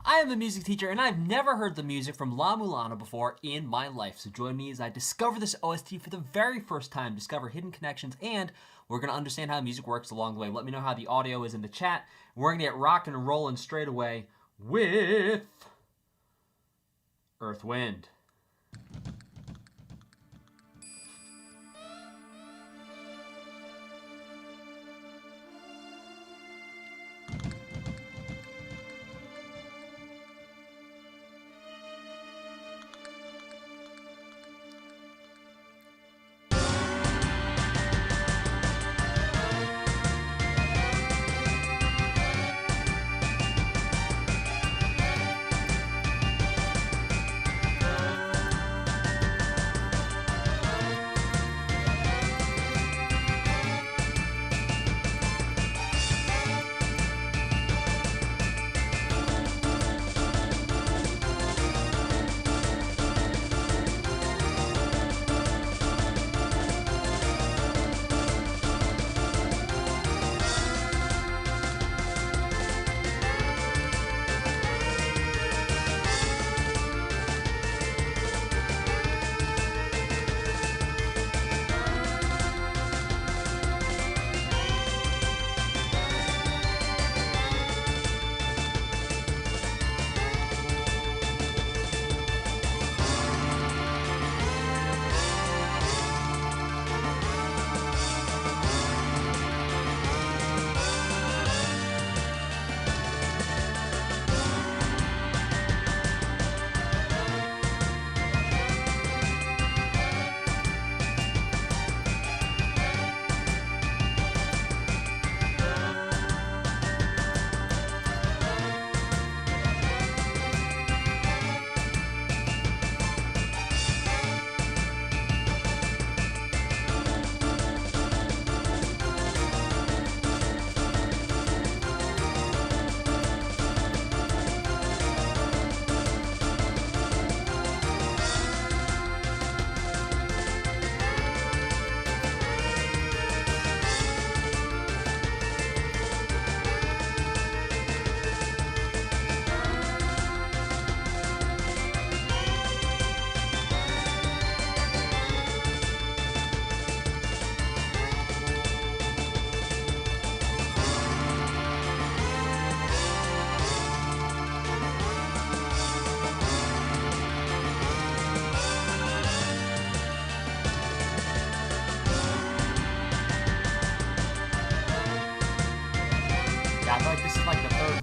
I am a music teacher, and I've never heard the music from La-Mulana before in my life. So join me as I discover this OST for the very first time, discover hidden connections, and we're going to understand how music works along the way. Let me know how the audio is in the chat. We're going to get rocking and rolling straight away with Earth Wind.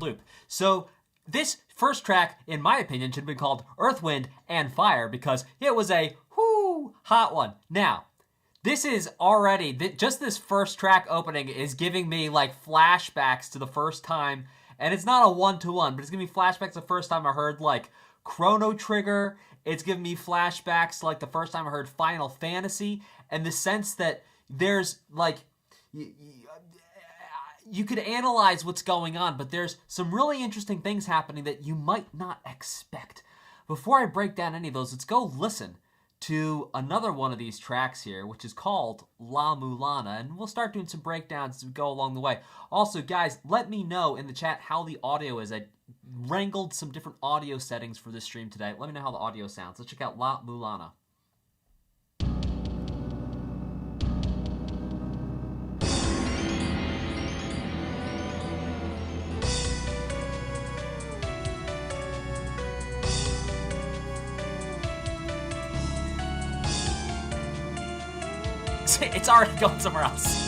Loop. So this first track, in my opinion, should have been called Earth, Wind, and Fire because it was a hot one. Now, this is already, just this first track opening is giving me like flashbacks to the first time, and it's not a one-to-one, but it's giving me flashbacks to the first time I heard like Chrono Trigger. It's giving me flashbacks to like the first time I heard Final Fantasy, and the sense that there's like, you could analyze what's going on, but there's some really interesting things happening that you might not expect. Before I break down any of those, let's go listen to another one of these tracks here, which is called La-Mulana, and we'll start doing some breakdowns as we go along the way. Also, guys, let me know in the chat how the audio is. I wrangled some different audio settings for this stream today. Let me know how the audio sounds. Let's check out La-Mulana. It's already going somewhere else.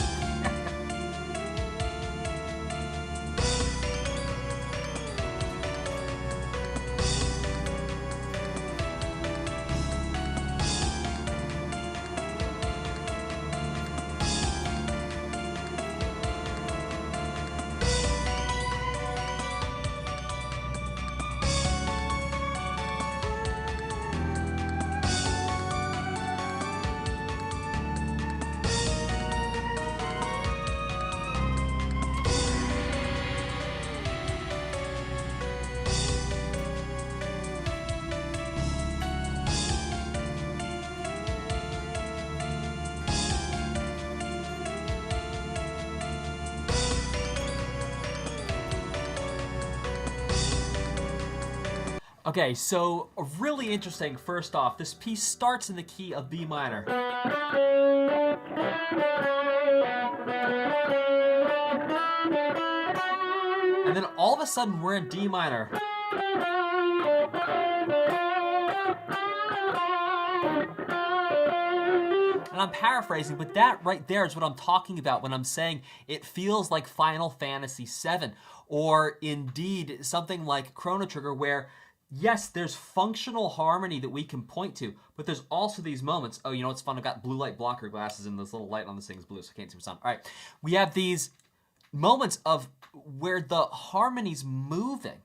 Okay, so really interesting. First off, this piece starts in the key of B minor. And then all of a sudden we're in D minor. And I'm paraphrasing, but that right there is what I'm talking about when I'm saying it feels like Final Fantasy VII, or indeed something like Chrono Trigger, where yes, there's functional harmony that we can point to, but there's also these moments. Oh, you know what's fun? I've got blue light blocker glasses and this little light on this thing is blue, so I can't see what's on. All right, we have these moments of where the harmony's moving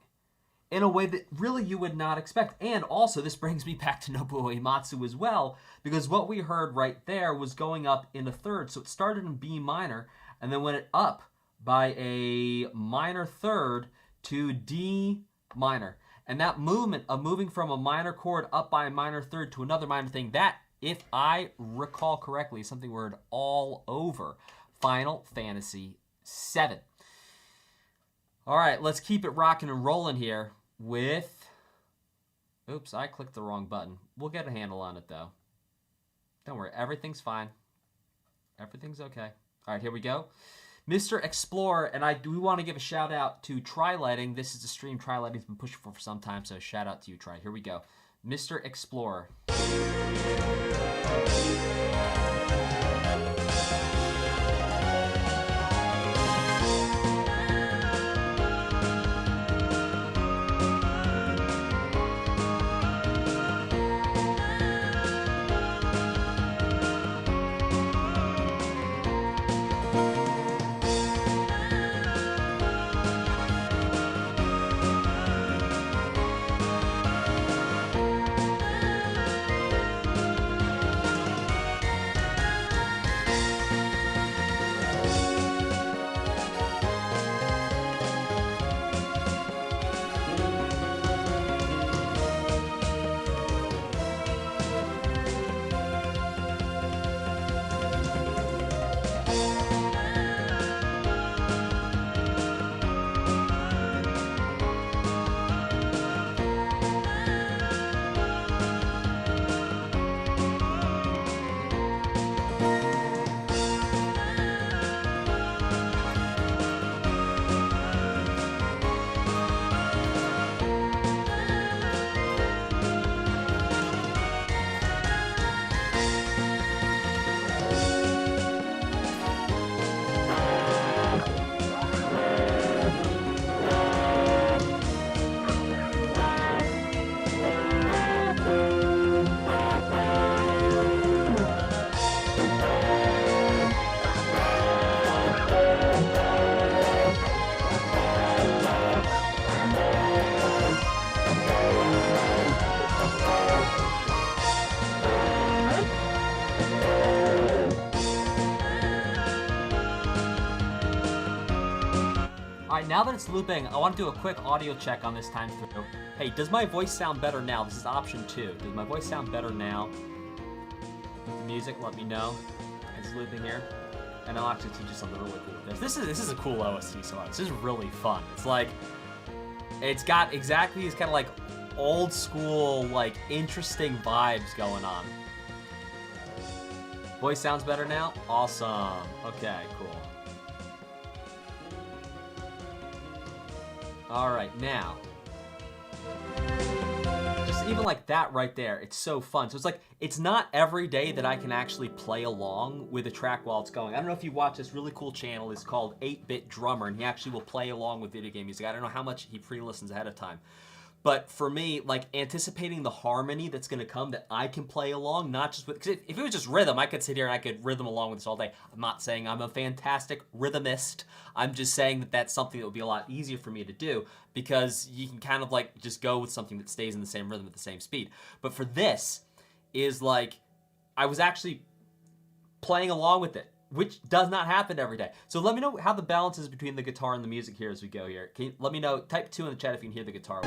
in a way that really you would not expect. And also, this brings me back to Nobuo Uematsu as well, because what we heard right there was going up in a third. So it started in B minor, and then went up by a minor third to D minor. And that movement of moving from a minor chord up by a minor third to another minor thing, that, if I recall correctly, is something we heard all over Final Fantasy VII. All right, let's keep it rocking and rolling here with... Oops, I clicked the wrong button. We'll get a handle on it, though. Don't worry, everything's fine. Everything's okay. All right, here we go. Mr. Explorer, and I do want to give a shout out to Tri-Lighting. This is a stream Tri-Lighting's been pushing for some time, so shout out to you, Tri. Here we go. Mr. Explorer. Now that it's looping, I want to do a quick audio check on this time through. Hey, does my voice sound better now? This is option 2. Does my voice sound better now? With the music, let me know. It's looping here. And I'll actually teach you something really cool with this. This is a cool OST song. This is really fun. It's like, it's got exactly these kind of like old school, like interesting vibes going on. Voice sounds better now? Awesome. Okay, cool. All right, now, just even like that right there, it's so fun. So it's like, it's not every day that I can actually play along with a track while it's going. I don't know if you watch this really cool channel. It's called 8-Bit Drummer, and he actually will play along with video game music. I don't know how much he pre-listens ahead of time. But for me, like anticipating the harmony that's gonna come that I can play along, not just with, because if it was just rhythm, I could sit here and I could rhythm along with this all day. I'm not saying I'm a fantastic rhythmist. I'm just saying that that's something that would be a lot easier for me to do, because you can kind of like just go with something that stays in the same rhythm at the same speed. But for this, is like, I was actually playing along with it, which does not happen every day. So let me know how the balance is between the guitar and the music here as we go here. Can you, let me know, type 2 in the chat if you can hear the guitar.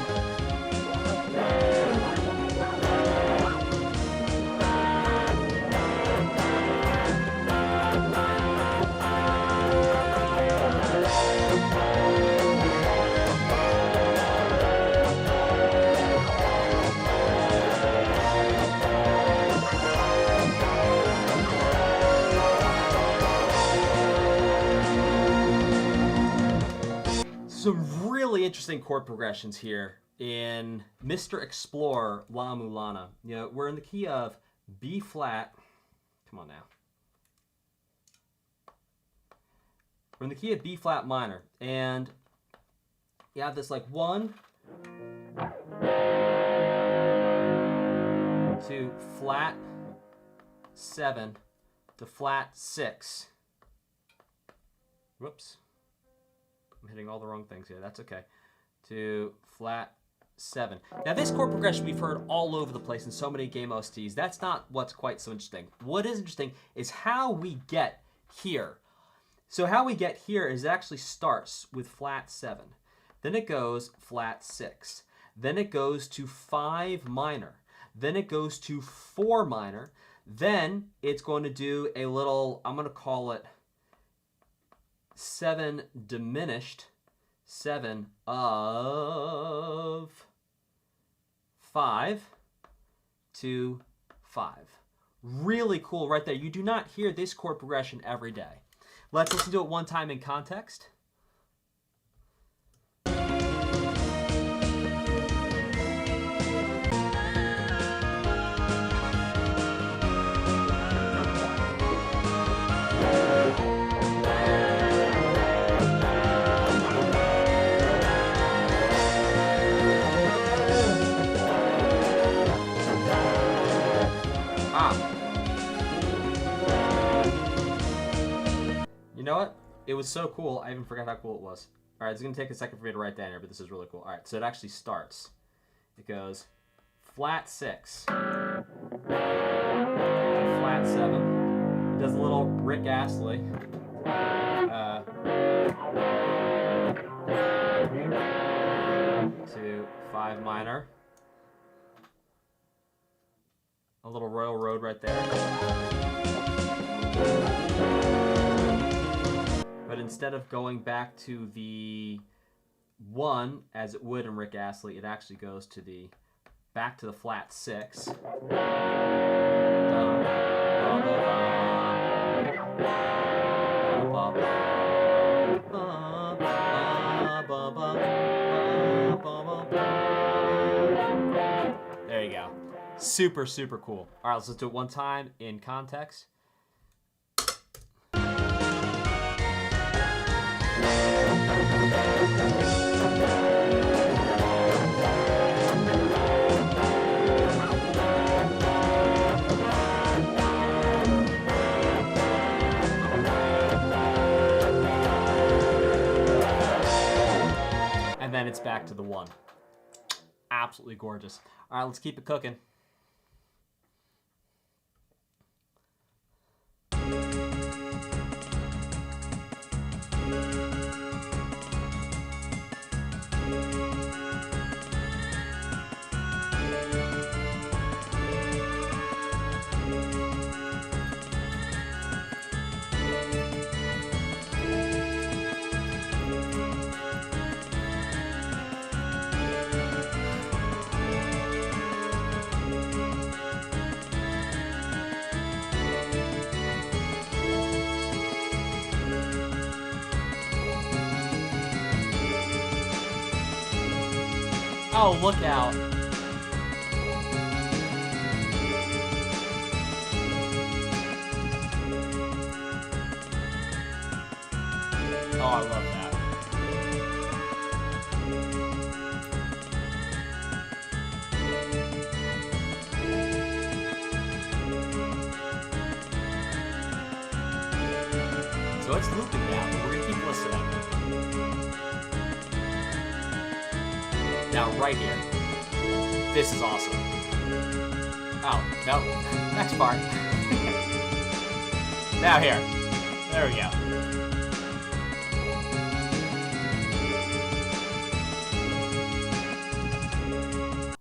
Some really interesting chord progressions here in Mr. Explorer La-Mulana. You know, we're in the key of B flat. Come on now. We're in the key of B flat minor, and you have this like 1 to flat 7 to flat 6. Whoops. I'm hitting all the wrong things here. That's okay. To flat 7. Now this chord progression we've heard all over the place in so many game OSTs. That's not what's quite so interesting. What is interesting is how we get here. So how we get here is it actually starts with flat 7. Then it goes flat 6. Then it goes to 5 minor. Then it goes to 4 minor. Then it's going to do a little, I'm going to call it 7 diminished, 7 of 5 to 5. Really cool right there. You do not hear this chord progression every day. Let's listen to it one time in context. You know what? It was so cool, I even forgot how cool it was. All right, it's going to take a second for me to write down here, but this is really cool. All right, so it actually starts. It goes flat 6, flat 7. It does a little Rick Astley. To 5 minor. A little Royal Road right there. But instead of going back to the 1 as it would in Rick Astley, it actually goes to the back to the flat 6. There you go. Super, super cool. All right, let's do it one time in context. And then it's back to the 1. Absolutely gorgeous. All right, let's keep it cooking. Oh, look out. Oh, I love that. So it's looping now, but we're going to keep listening. Now, right here. This is awesome. Oh, no. Next part. Now here. There we go.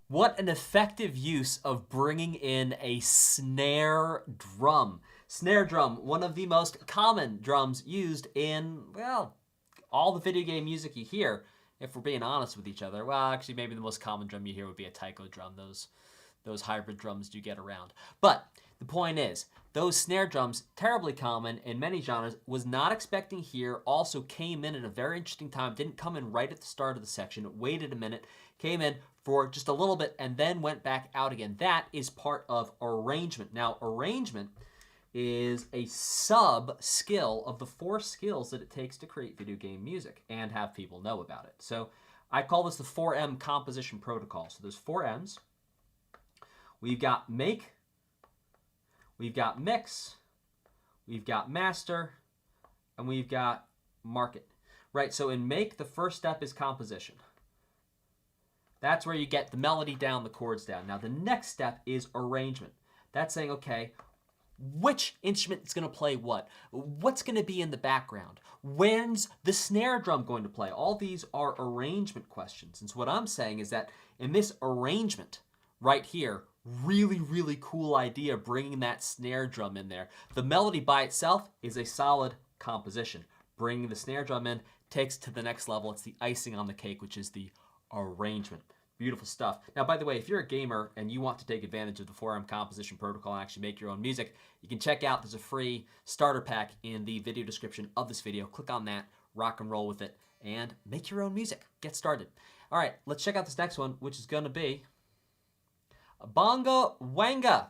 What an effective use of bringing in a snare drum. Snare drum, one of the most common drums used in, well, all the video game music you hear. If we're being honest with each other, well, actually, maybe the most common drum you hear would be a taiko drum. Those hybrid drums do get around. But The point is, those snare drums, terribly common in many genres, was not expecting here, also came in at a very interesting time, didn't come in right at the start of the section, waited a minute, came in for just a little bit, and then went back out again. That is part of arrangement. Now, arrangement is a sub-skill of the 4 skills that it takes to create video game music and have people know about it. So I call this the 4M composition protocol. So there's 4 M's. We've got make, we've got mix, we've got master, and we've got market. Right, so in make, the first step is composition. That's where you get the melody down, the chords down. Now the next step is arrangement. That's saying, okay, which instrument is going to play what? What's going to be in the background? When's the snare drum going to play? All these are arrangement questions. And so what I'm saying is that in this arrangement right here, really, really cool idea bringing that snare drum in there. The melody by itself is a solid composition. Bringing the snare drum in takes it to the next level. It's the icing on the cake, which is the arrangement. Beautiful stuff. Now, by the way, if you're a gamer and you want to take advantage of the 4M composition protocol and actually make your own music, you can check out, there's a free starter pack in the video description of this video. Click on that, rock and roll with it, and make your own music. Get started. All right, let's check out this next one, which is going to be Bonga Wanga.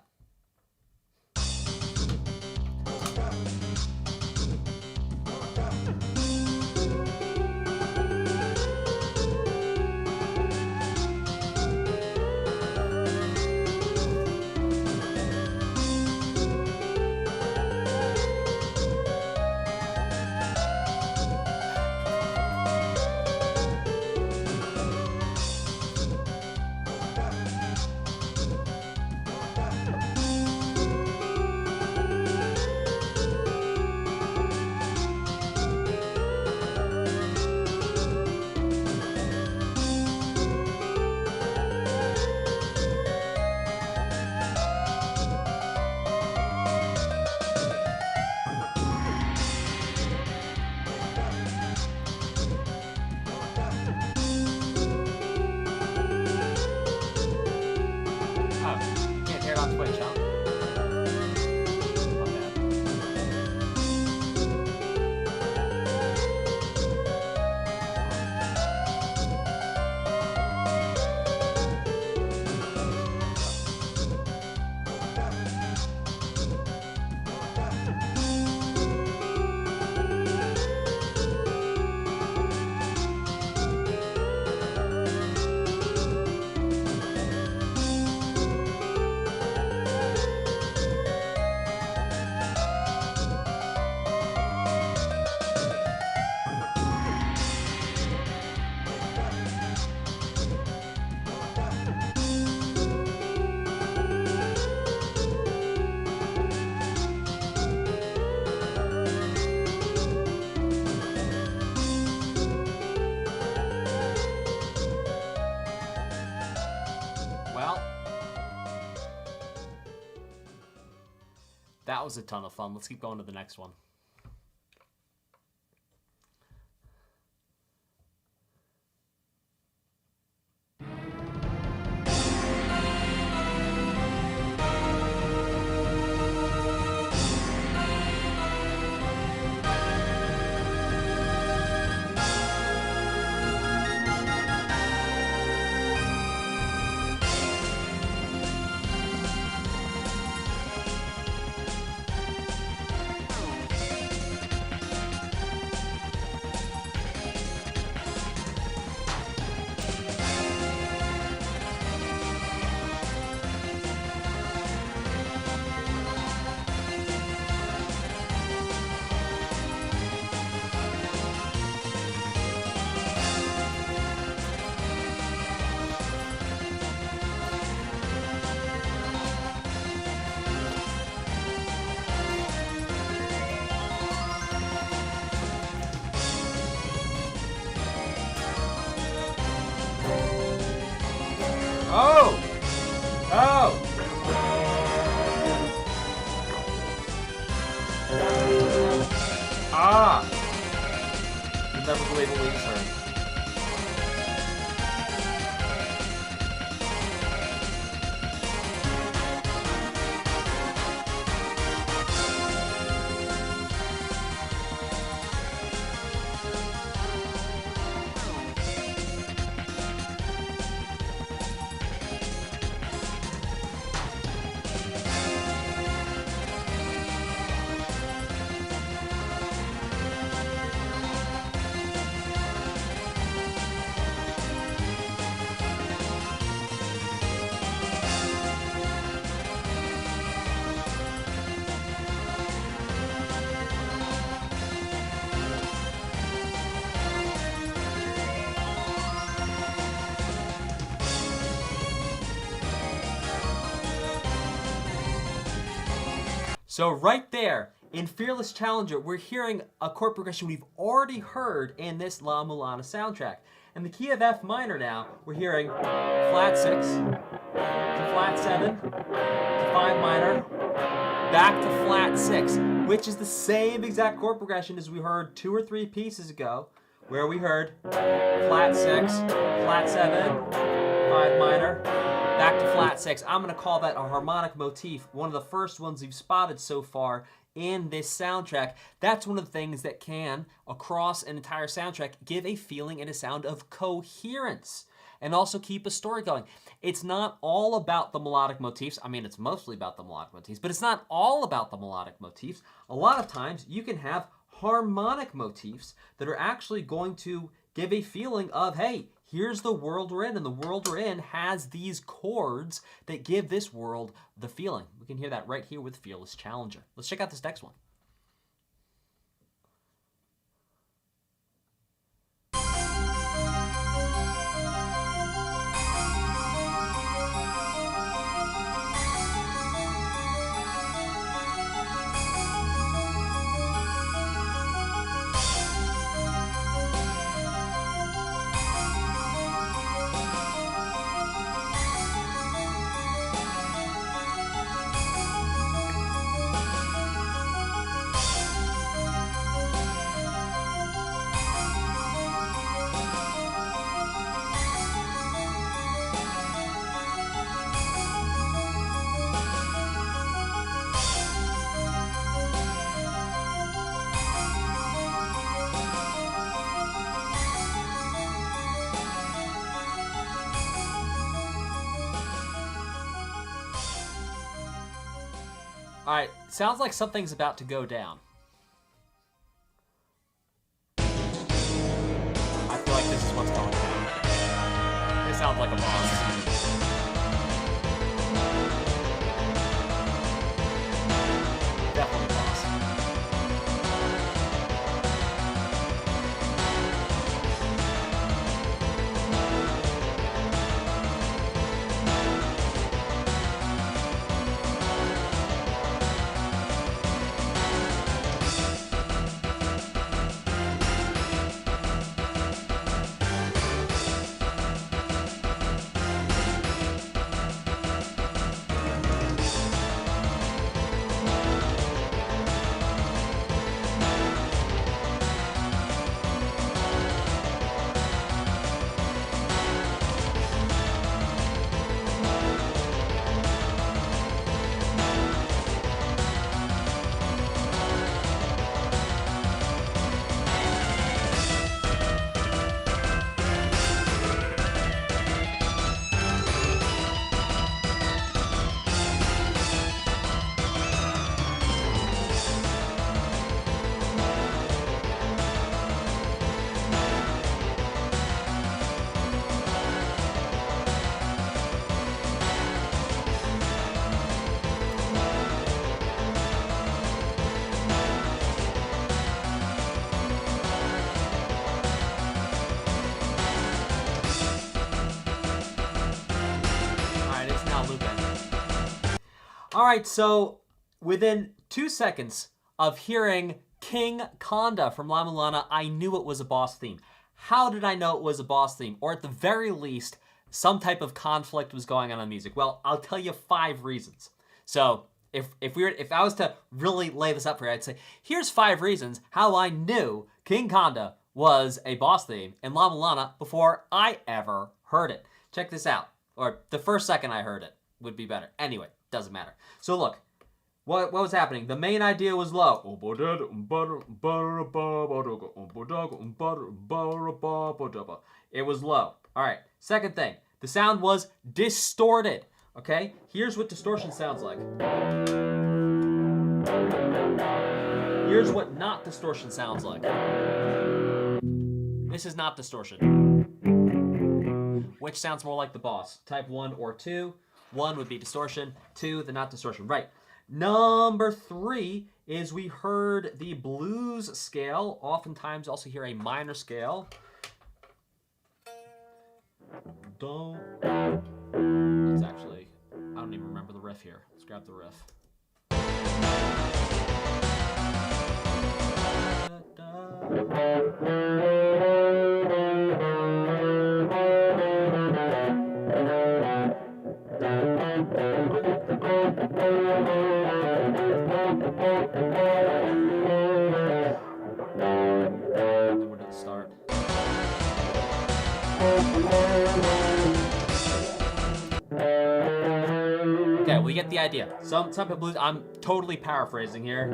That was a ton of fun. Let's keep going to the next one. Oh! Oh! Ah! You'll never believe what we just heard. So right there, in Fearless Challenger, we're hearing a chord progression we've already heard in this La-Mulana soundtrack. In the key of F minor now, we're hearing flat 6, to flat 7, to 5 minor, back to flat 6, which is the same exact chord progression as we heard 2 or 3 pieces ago, where we heard flat 6, flat 7, 5 minor, back to flat 6. I'm going to call that a harmonic motif, one of the first ones we've spotted so far in this soundtrack. That's one of the things that can, across an entire soundtrack, give a feeling and a sound of coherence and also keep a story going. It's not all about the melodic motifs. I mean, it's mostly about the melodic motifs, but it's not all about the melodic motifs. A lot of times you can have harmonic motifs that are actually going to give a feeling of, hey, here's the world we're in, and the world we're in has these chords that give this world the feeling. We can hear that right here with Fearless Challenger. Let's check out this next one. All right, sounds like something's about to go down. I feel like this is what's going down. It sounds like a boss. Definitely a boss. All right, so within 2 seconds of hearing King Konda from La-Mulana, I knew it was a boss theme. How did I know it was a boss theme? Or at the very least, some type of conflict was going on in the music? Well, I'll tell you 5 reasons. So if I was to really lay this up for you, I'd say, here's 5 reasons how I knew King Konda was a boss theme in La-Mulana before I ever heard it. Check this out. Or the first second I heard it would be better. Anyway, doesn't matter. So look, what was happening? The main idea was low. It was low. All right. Second thing, the sound was distorted. Okay? Here's what distortion sounds like. Here's what not distortion sounds like. This is not distortion. Which sounds more like the boss? Type 1 or 2. 1 would be distortion, 2 the not distortion. Right. Number 3 is we heard the blues scale. Oftentimes also hear a minor scale. Let's actually, I don't even remember the riff here. Let's grab the riff. Where did it start? Okay, we get the idea. Some people blues. I'm totally paraphrasing here.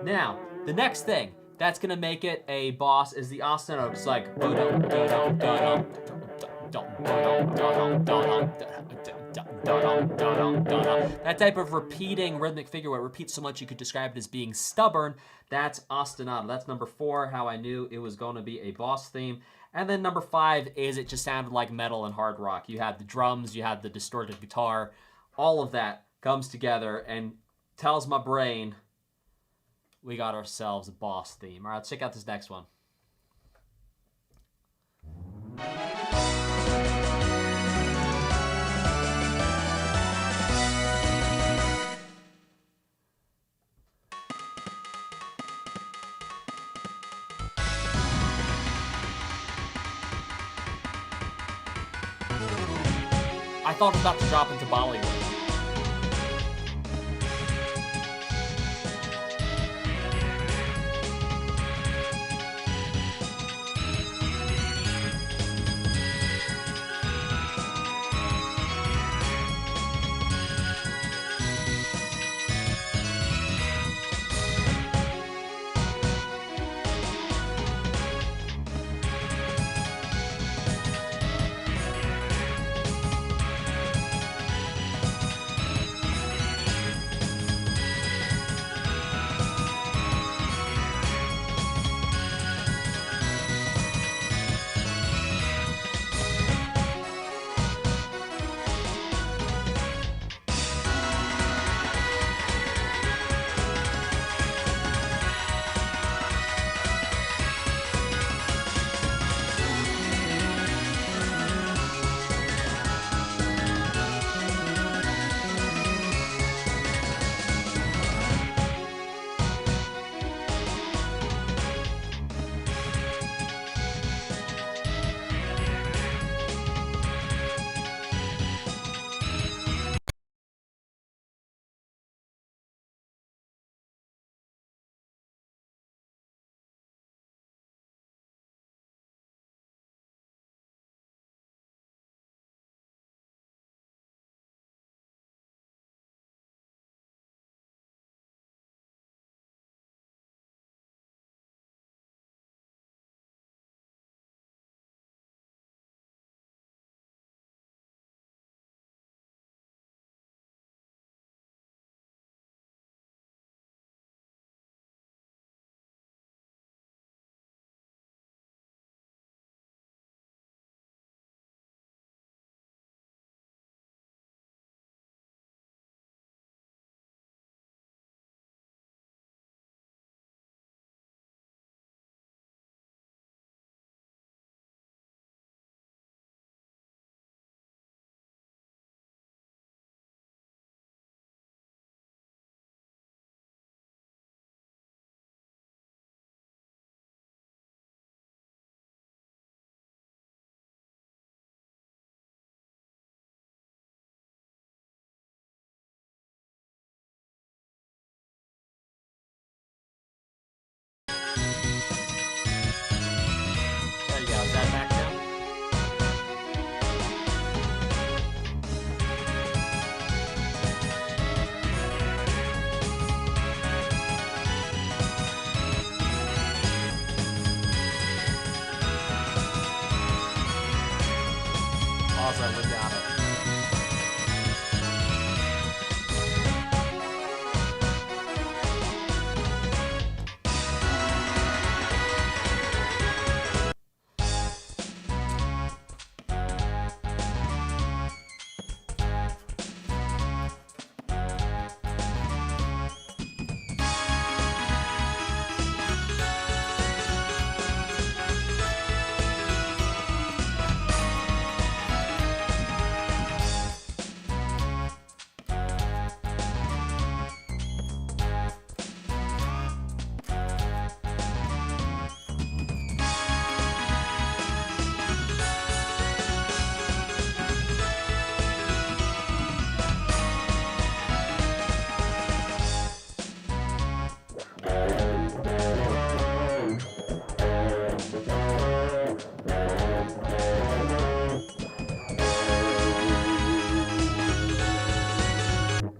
Now, the next thing that's gonna make it a boss is the ostinato. It's like that type of repeating rhythmic figure where it repeats so much you could describe it as being stubborn. That's ostinato. That's number 4, how I knew it was going to be a boss theme. And then number 5 is it just sounded like metal and hard rock. You had the drums, you had the distorted guitar. All of that comes together and tells my brain we got ourselves a boss theme. All right, let's check out this next one. I thought it was about to drop into Bollywood.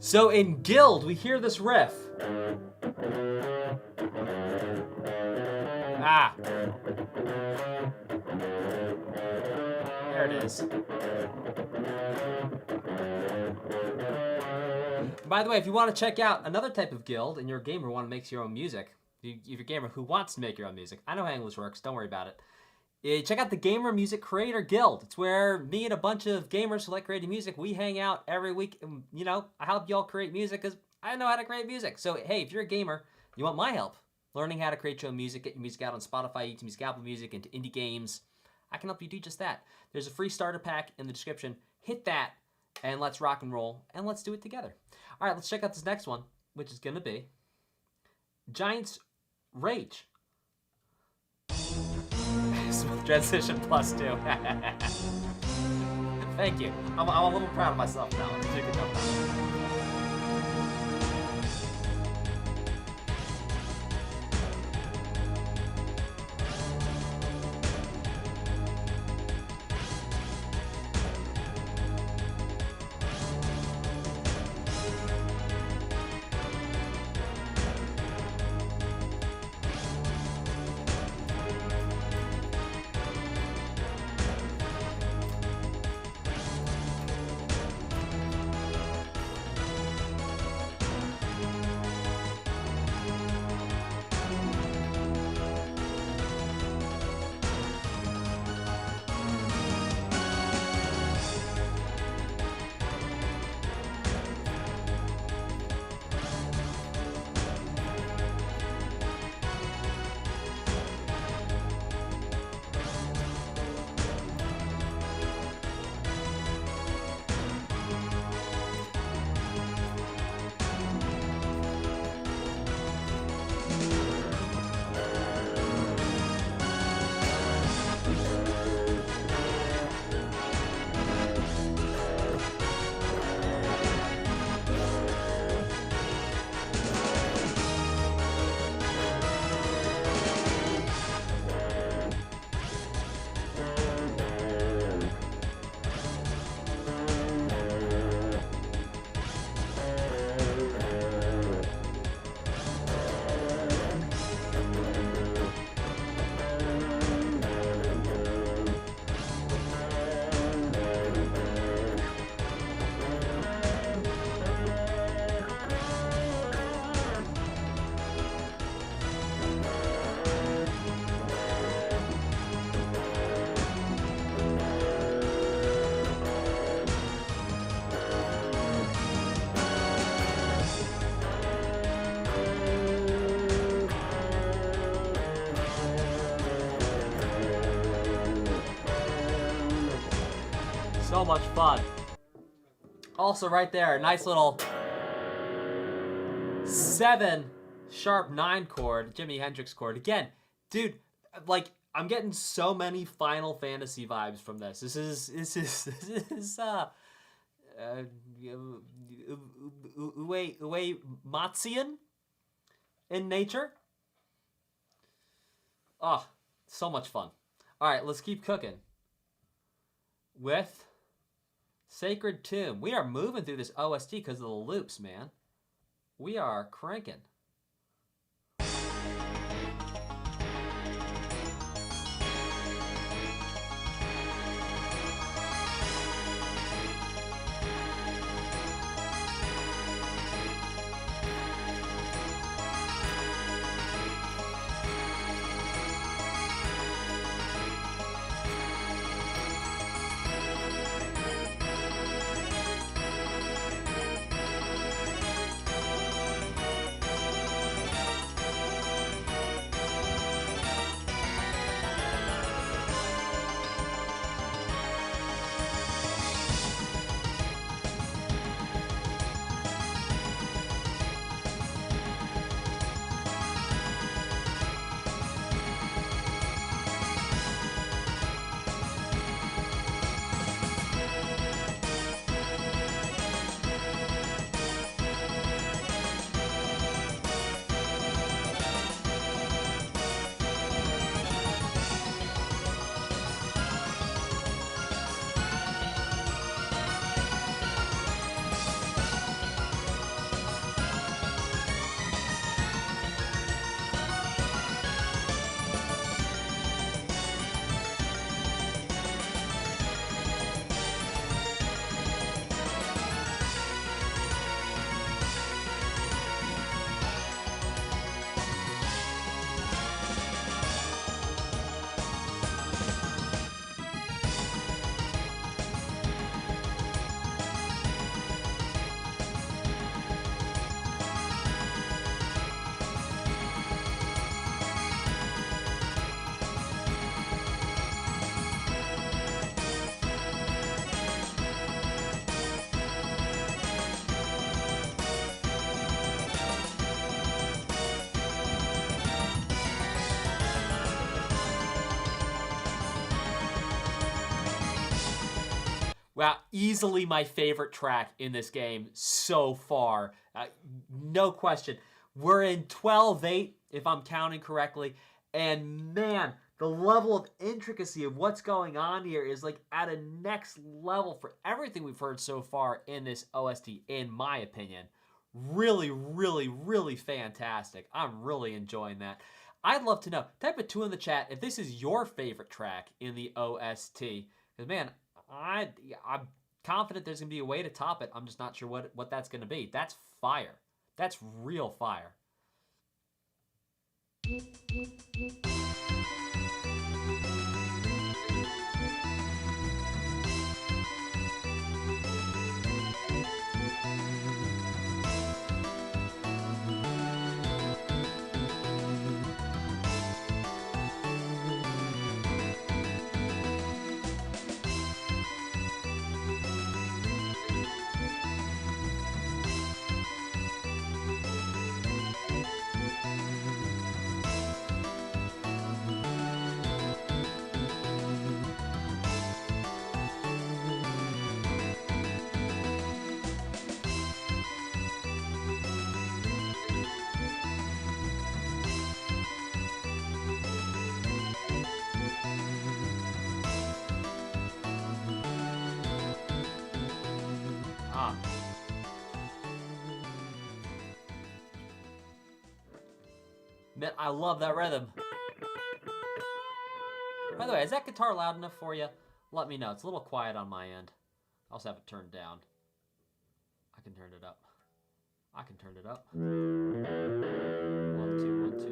So in Guild, we hear this riff. Ah. There it is. By the way, if you want to check out another type of guild and you're a gamer who wants to make your own music, if you're a gamer who wants to make your own music, I know how English works, don't worry about it. Check out the Gamer Music Creator Guild. It's where me and a bunch of gamers who like creating music, we hang out every week. And, you know, I help y'all create music because I know how to create music. So, hey, if you're a gamer, you want my help learning how to create your own music, get your music out on Spotify, YouTube Music, Apple Music, into indie games, I can help you do just that. There's a free starter pack in the description. Hit that, and let's rock and roll, and let's do it together. All right, let's check out this next one, which is going to be Giants Rage. Smooth transition +2. Thank you. I'm a little proud of myself now. I'm doing a good job now. So much fun. Also right there, a nice little 7 sharp 9 chord, Jimi Hendrix chord. Again, dude, like, I'm getting so many Final Fantasy vibes from this. This is Matzian in nature. Oh, so much fun. All right, let's keep cooking with Sacred Tomb. We are moving through this OST because of the loops, man. We are cranking. Wow, easily my favorite track in this game so far. No question. We're in 12-8, if I'm counting correctly. And man, the level of intricacy of what's going on here is like at a next level for everything we've heard so far in this OST, in my opinion. Really, really, really fantastic. I'm really enjoying that. I'd love to know. Type a 2 in the chat if this is your favorite track in the OST. Because man, I'm confident there's going to be a way to top it. I'm just not sure what that's going to be. That's fire. That's real fire. Man, I love that rhythm. By the way, is that guitar loud enough for you? Let me know. It's a little quiet on my end. I also have it turned down. I can turn it up. I can turn it up. 1, 2, 1, 2.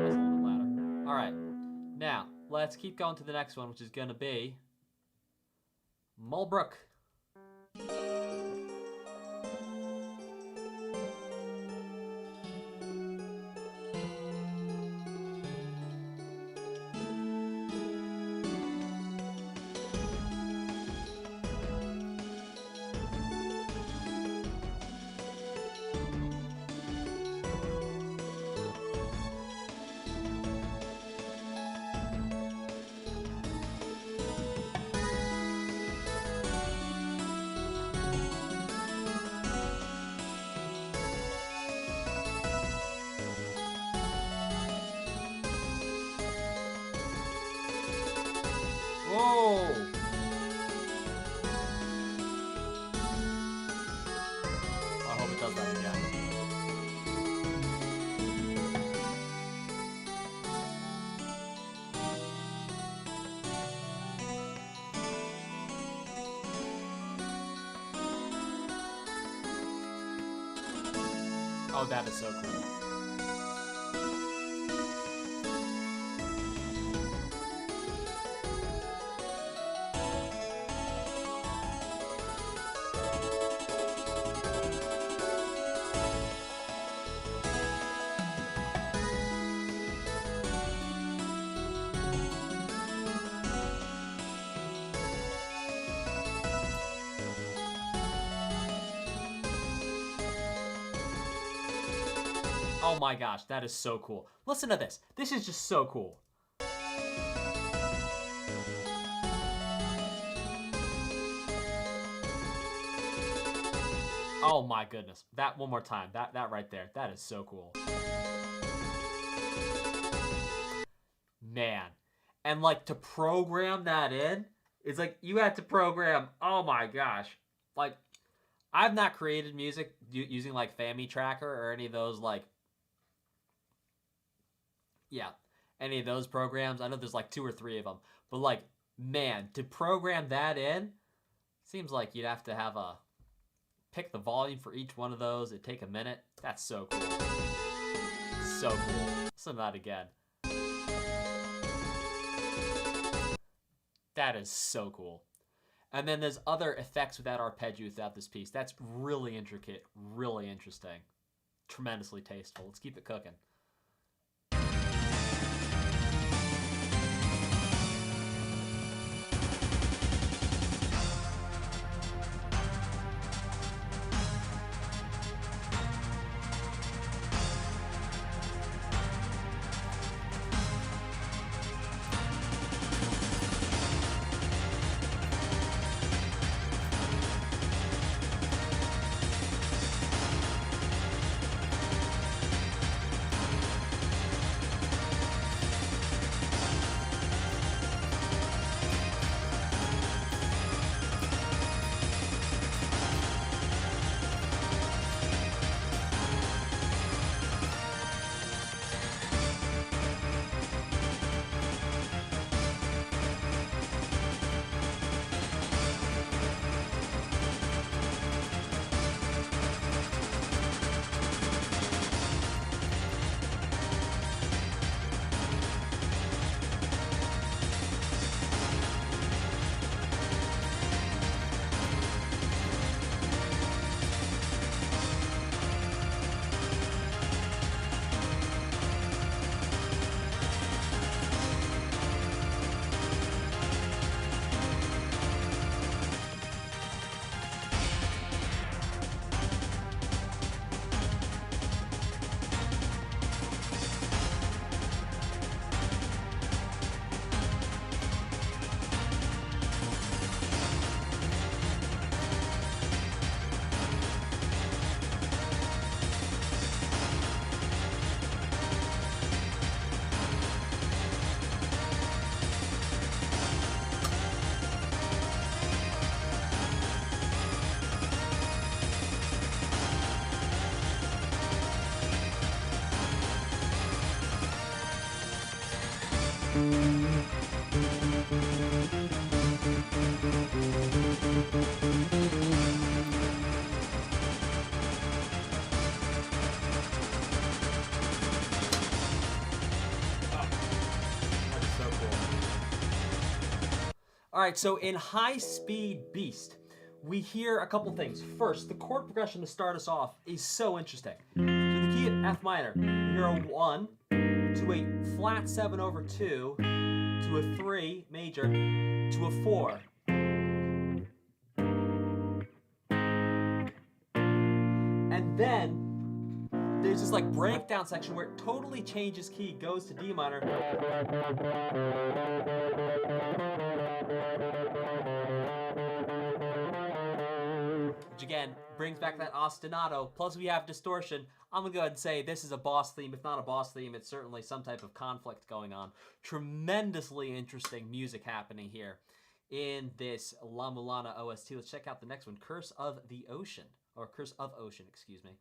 That's a little bit louder. All right. Now, let's keep going to the next one, which is going to be Mulbruk. Whoa! I hope it does that again. Oh, that is so cool. Oh my gosh, that is so cool. Listen to this. This is just so cool. Oh my goodness. That one more time. That right there. That is so cool. Man. And like to program that in, it's like you had to program, oh my gosh. Like I've not created music using like Fami Tracker or any of those like any of those programs. I know there's like 2 or 3 of them. But like, man, to program that in, seems like you'd have to have pick the volume for each one of those. It'd take a minute. That's so cool. So cool. Listen to that again. That is so cool. And then there's other effects with that arpeggio throughout this piece. That's really intricate, really interesting. Tremendously tasteful. Let's keep it cooking. All right, so in High Speed Beast, we hear a couple things. First, the chord progression to start us off is so interesting. So the key of F minor, you hear a 1 to a flat 7 over 2 to a 3 major to a 4. And then there's this like breakdown section where it totally changes key, goes to D minor. Which again brings back that ostinato. Plus we have distortion. I'm gonna go ahead and say this is a boss theme. If not a boss theme, it's certainly some type of conflict going on. Tremendously interesting music happening here in this La-Mulana OST. Let's check out the next one, Curse of the Ocean. Or Curse of Ocean, excuse me.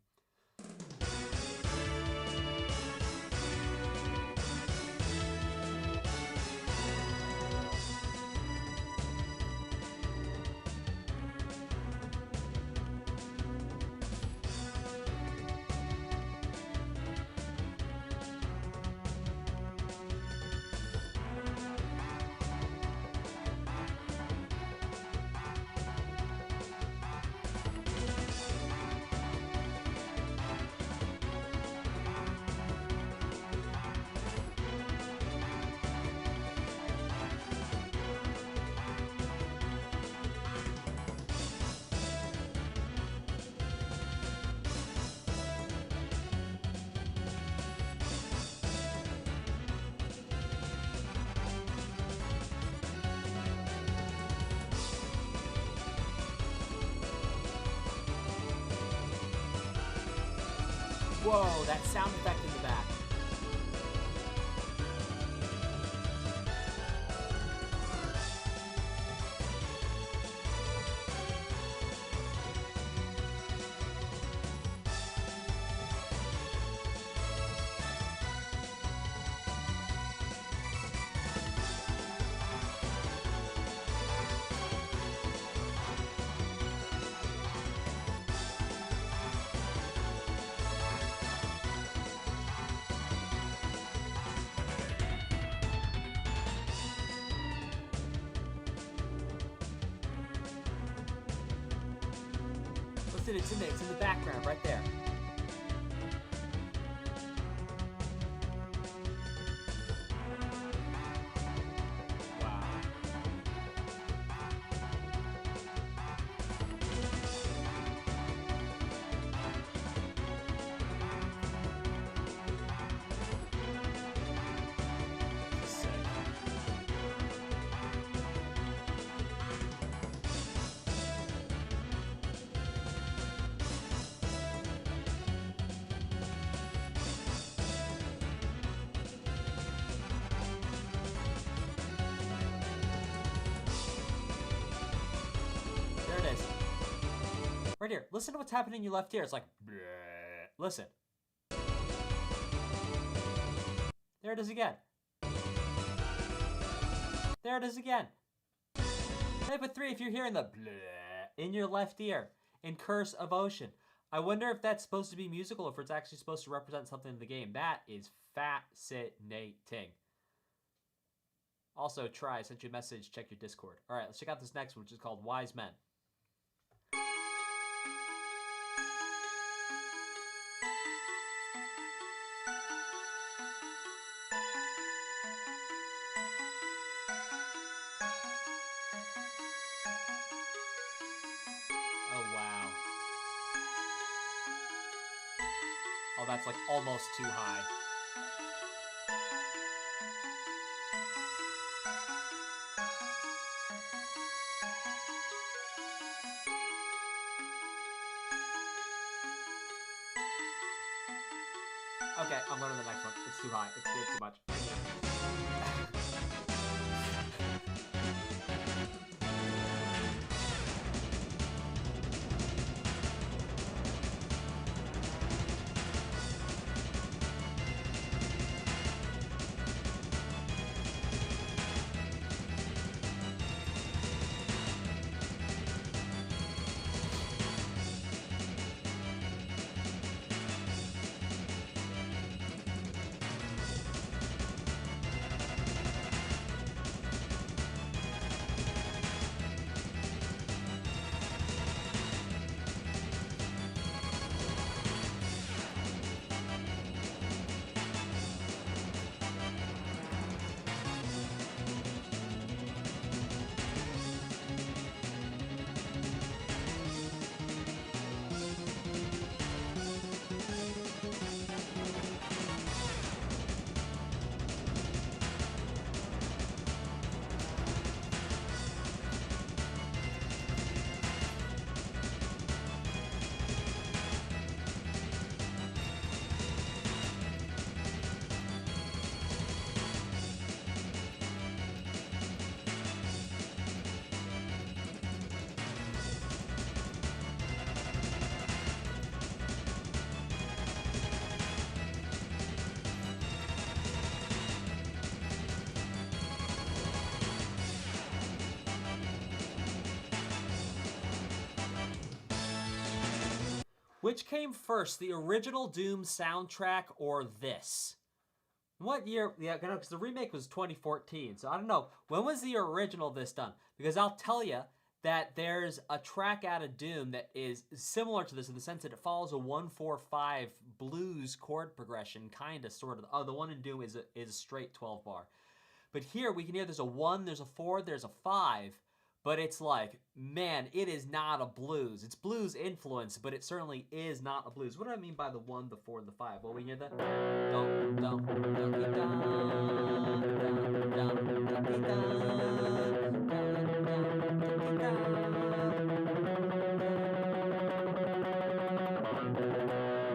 Whoa, that sound effect in the back. Listen, it's in the background right there. Wow. Sick. Right here. Listen to what's happening in your left ear. It's like, bleh. Listen. There it is again. There it is again. Type of 3 if you're hearing the bleh in your left ear in Curse of Ocean. I wonder if that's supposed to be musical or if it's actually supposed to represent something in the game. That is fascinating. Also, I sent you a message. Check your Discord. All right, let's check out this next one, which is called Wise Men. Oh, that's like almost too high. Okay, I'm going to the next one. It's too high. It's too much. Which came first, the original Doom soundtrack or this? What year? Yeah, because the remake was 2014, so I don't know. When was the original this done? Because I'll tell you that there's a track out of Doom that is similar to this in the sense that it follows a 1-4-5 blues chord progression, kind of, sort of. Oh, the one in Doom is a straight 12 bar. But here we can hear there's a 1, there's a 4, there's a 5, but it's like, man, it is not a blues. It's blues influence, but it certainly is not a blues. What do I mean by the 1, the 4, the 5? Well, we hear that.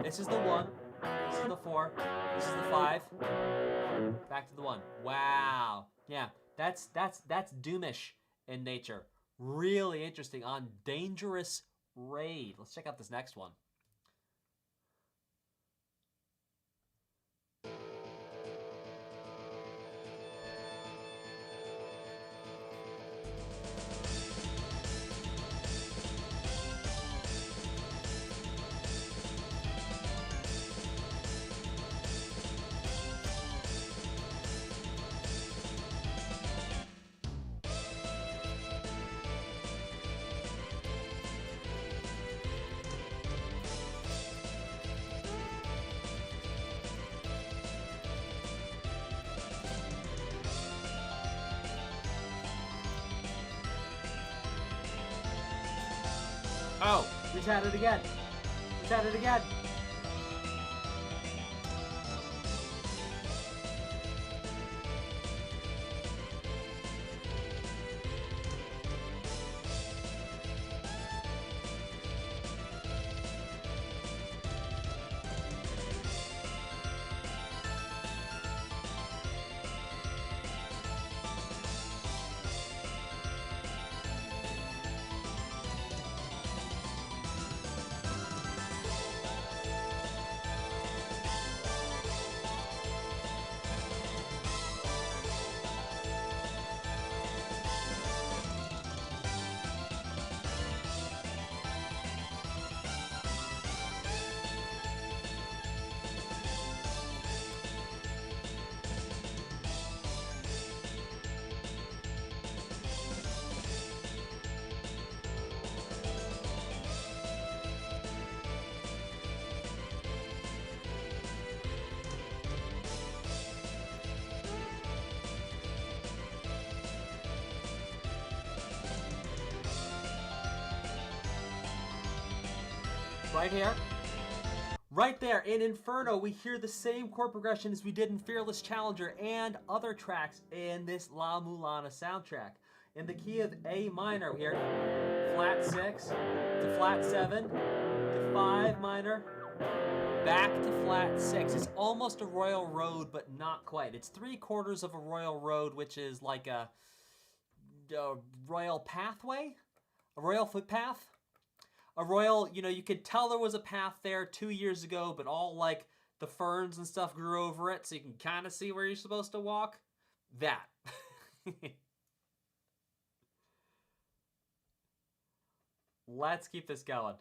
This is the 1, this is the 4, this is the 5. Back to the 1. Wow. Yeah, that's Doomish in nature. Really interesting on Dangerous Raid. Let's check out this next one. Oh, he's had it again. He's had it again. Right here. Right there, in Inferno, we hear the same chord progression as we did in Fearless Challenger and other tracks in this La-Mulana soundtrack. In the key of A minor, we hear flat 6 to flat 7 to 5 minor, back to flat 6. It's almost a Royal Road, but not quite. It's 3/4 of a Royal Road, which is like a royal pathway? A royal footpath? A royal, you know, you could tell there was a path there 2 years ago, but all like the ferns and stuff grew over it, so you can kind of see where you're supposed to walk. That. Let's keep this going.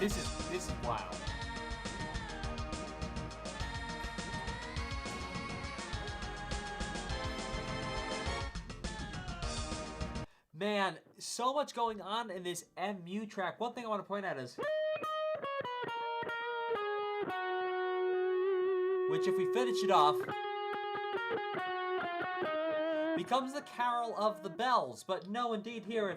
This is wild. Man, so much going on in this MU track. One thing I want to point out is, which if we finish it off, becomes the Carol of the Bells. But no, indeed, here, if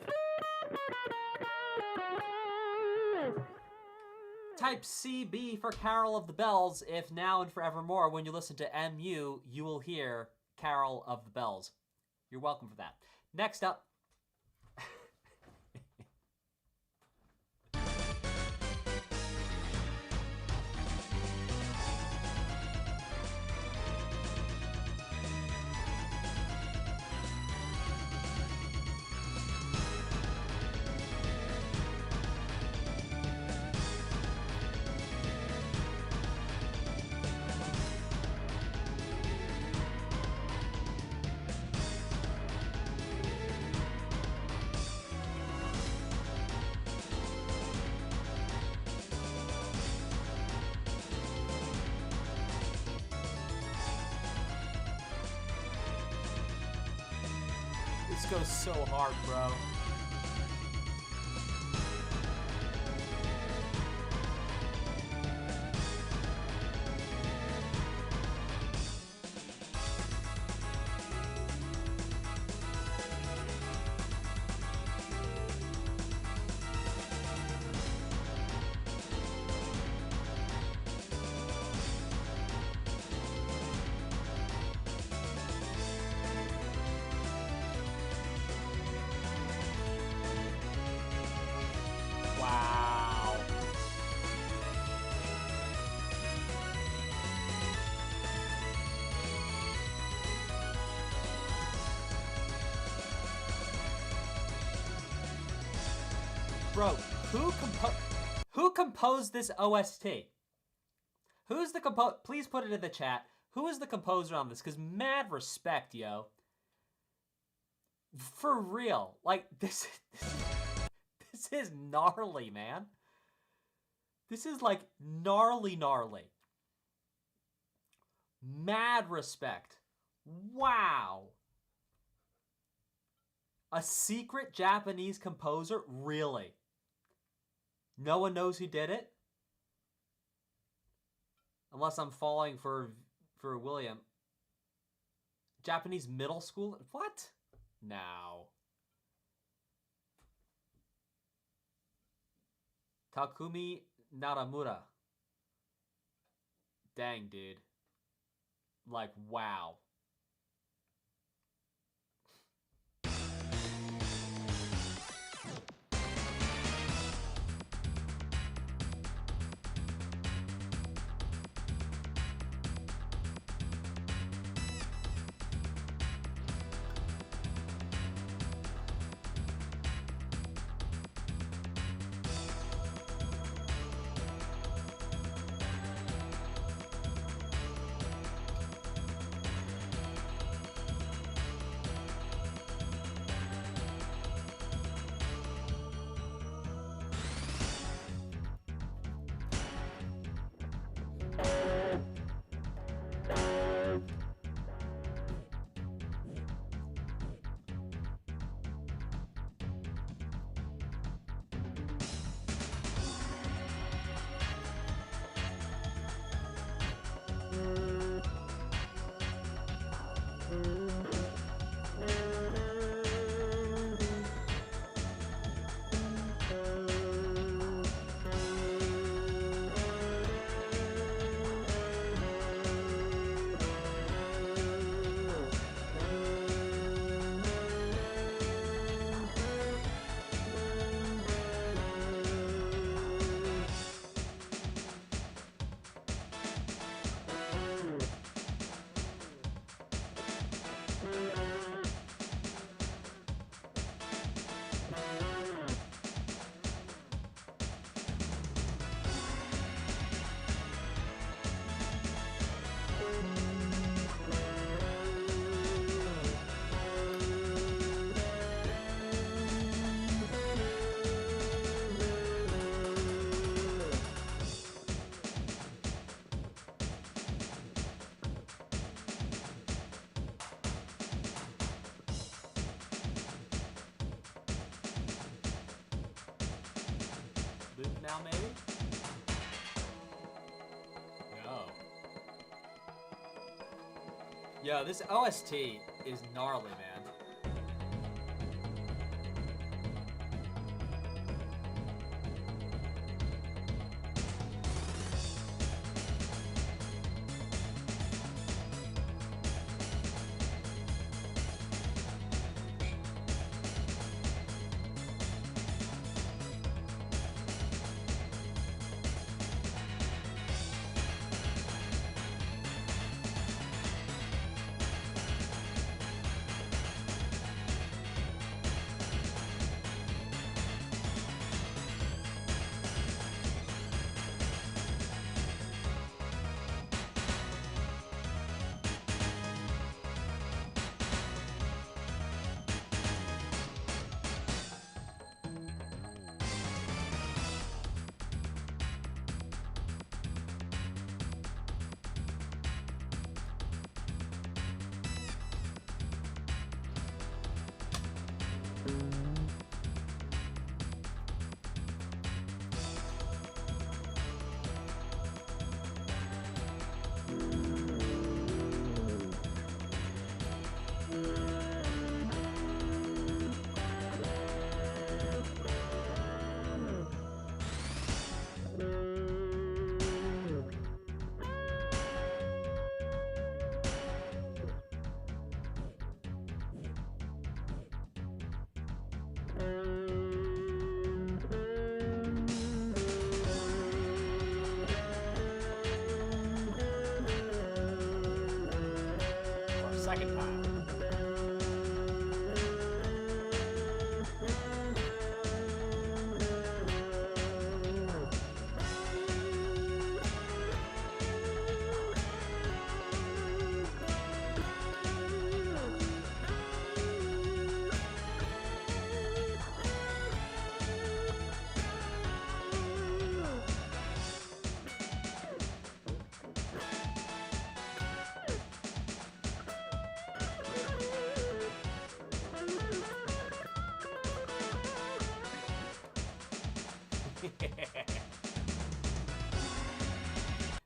type CB for Carol of the Bells, if now and forevermore, when you listen to MU, you will hear Carol of the Bells. You're welcome for that. Next up, this goes so hard, bro. Bro, who composed this OST? Who's the please put it in the chat. Who is the composer on this? Because mad respect, yo. For real. Like, this is gnarly, man. This is, like, gnarly. Mad respect. Wow. A secret Japanese composer? Really? No one knows who did it? Unless I'm falling for William. Japanese middle school? What? Now. Takumi Naramura. Dang, dude. Like, wow. Yo, this OST is gnarly, man.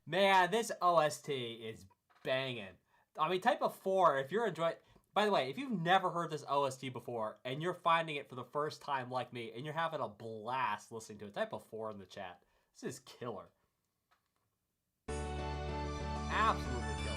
Man, this OST is banging. I mean, Type of 4, if you're enjoying... By the way, if you've never heard this OST before, and you're finding it for the first time like me, and you're having a blast listening to it, Type of 4 in the chat. This is killer. Absolutely killer.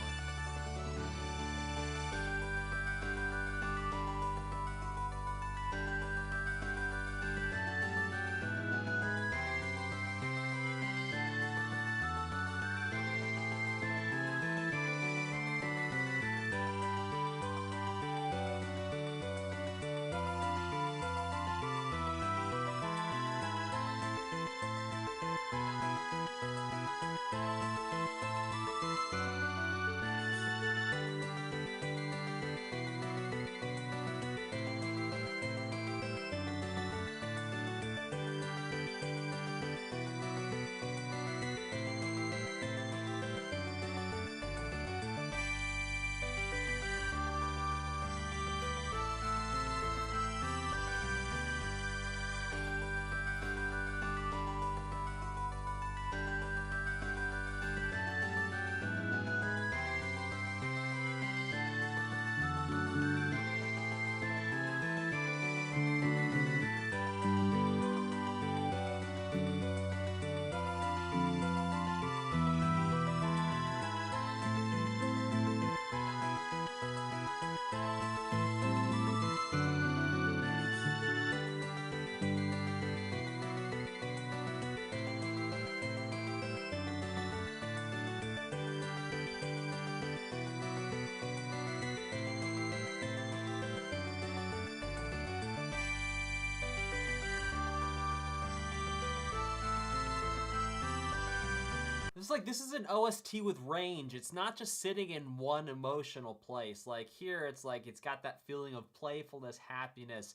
It's like, this is an OST with range. It's not just sitting in one emotional place. Like here, it's like, it's got that feeling of playfulness, happiness,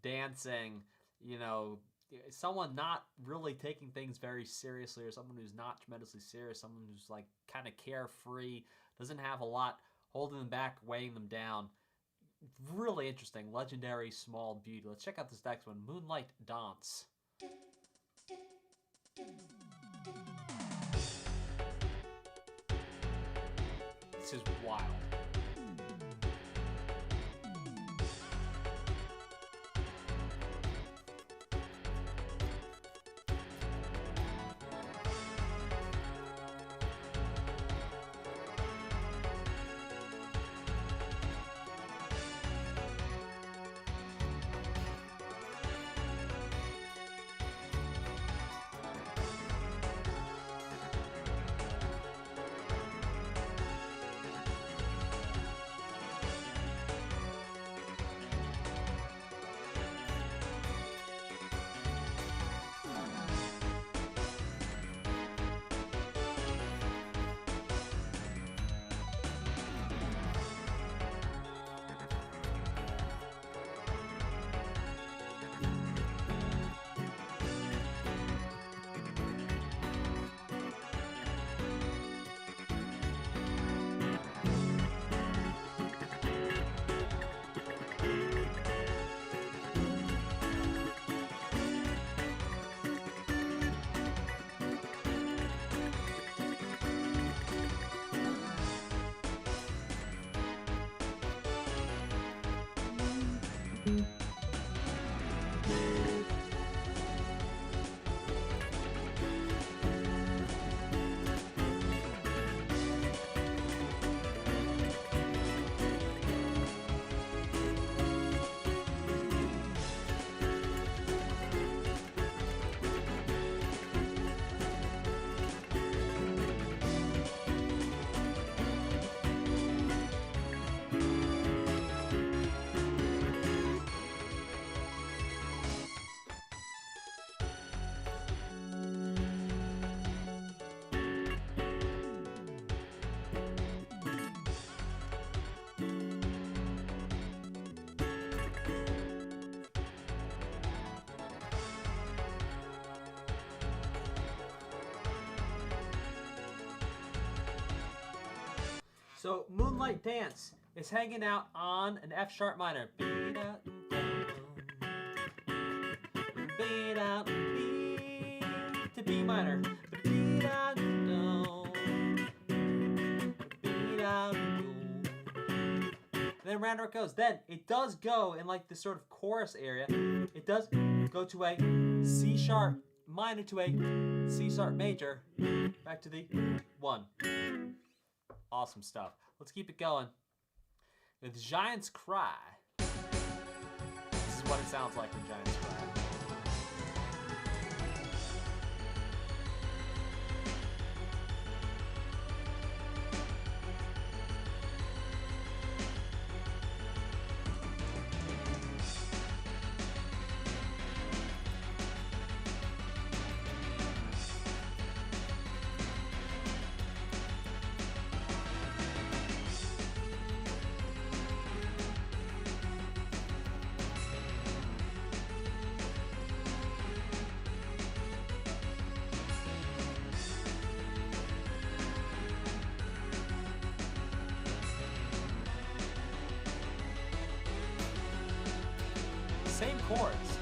dancing, you know, someone not really taking things very seriously, or someone who's not tremendously serious, someone who's like kind of carefree, doesn't have a lot holding them back, weighing them down. Really interesting, legendary, small beauty. Let's check out this next one, Moonlight Dance. This is wild. So Moonlight Dance is hanging out on an F sharp minor. B to B minor. Then round it goes. Then it does go in like this sort of chorus area. It does go to a C sharp minor to a C sharp major, back to the 1. Awesome stuff. Let's keep it going with Giants Cry. This is what it sounds like when Giants cry. Same chords.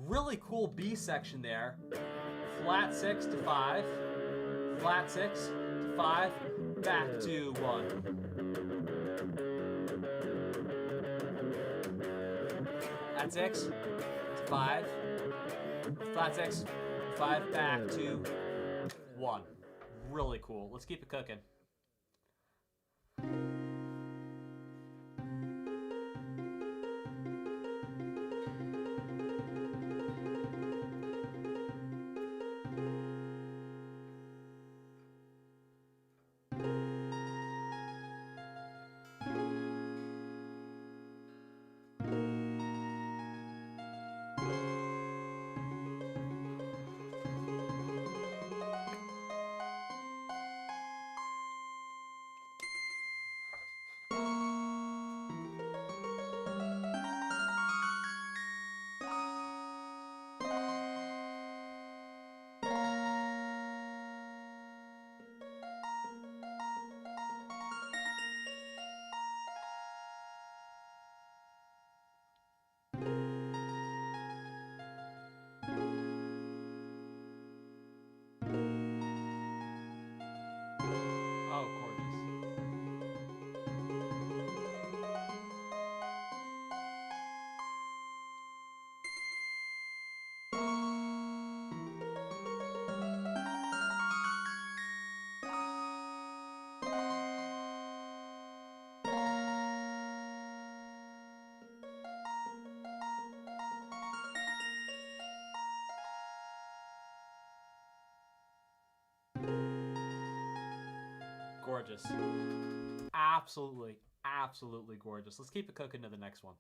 Really cool B section there. Flat 6 to 5, flat 6 to 5, back to 1. Flat 6 to 5, flat 6 to 5, back to 1. Really cool. Let's keep it cooking. Gorgeous. Absolutely, absolutely gorgeous. Let's keep it cooking to the next one.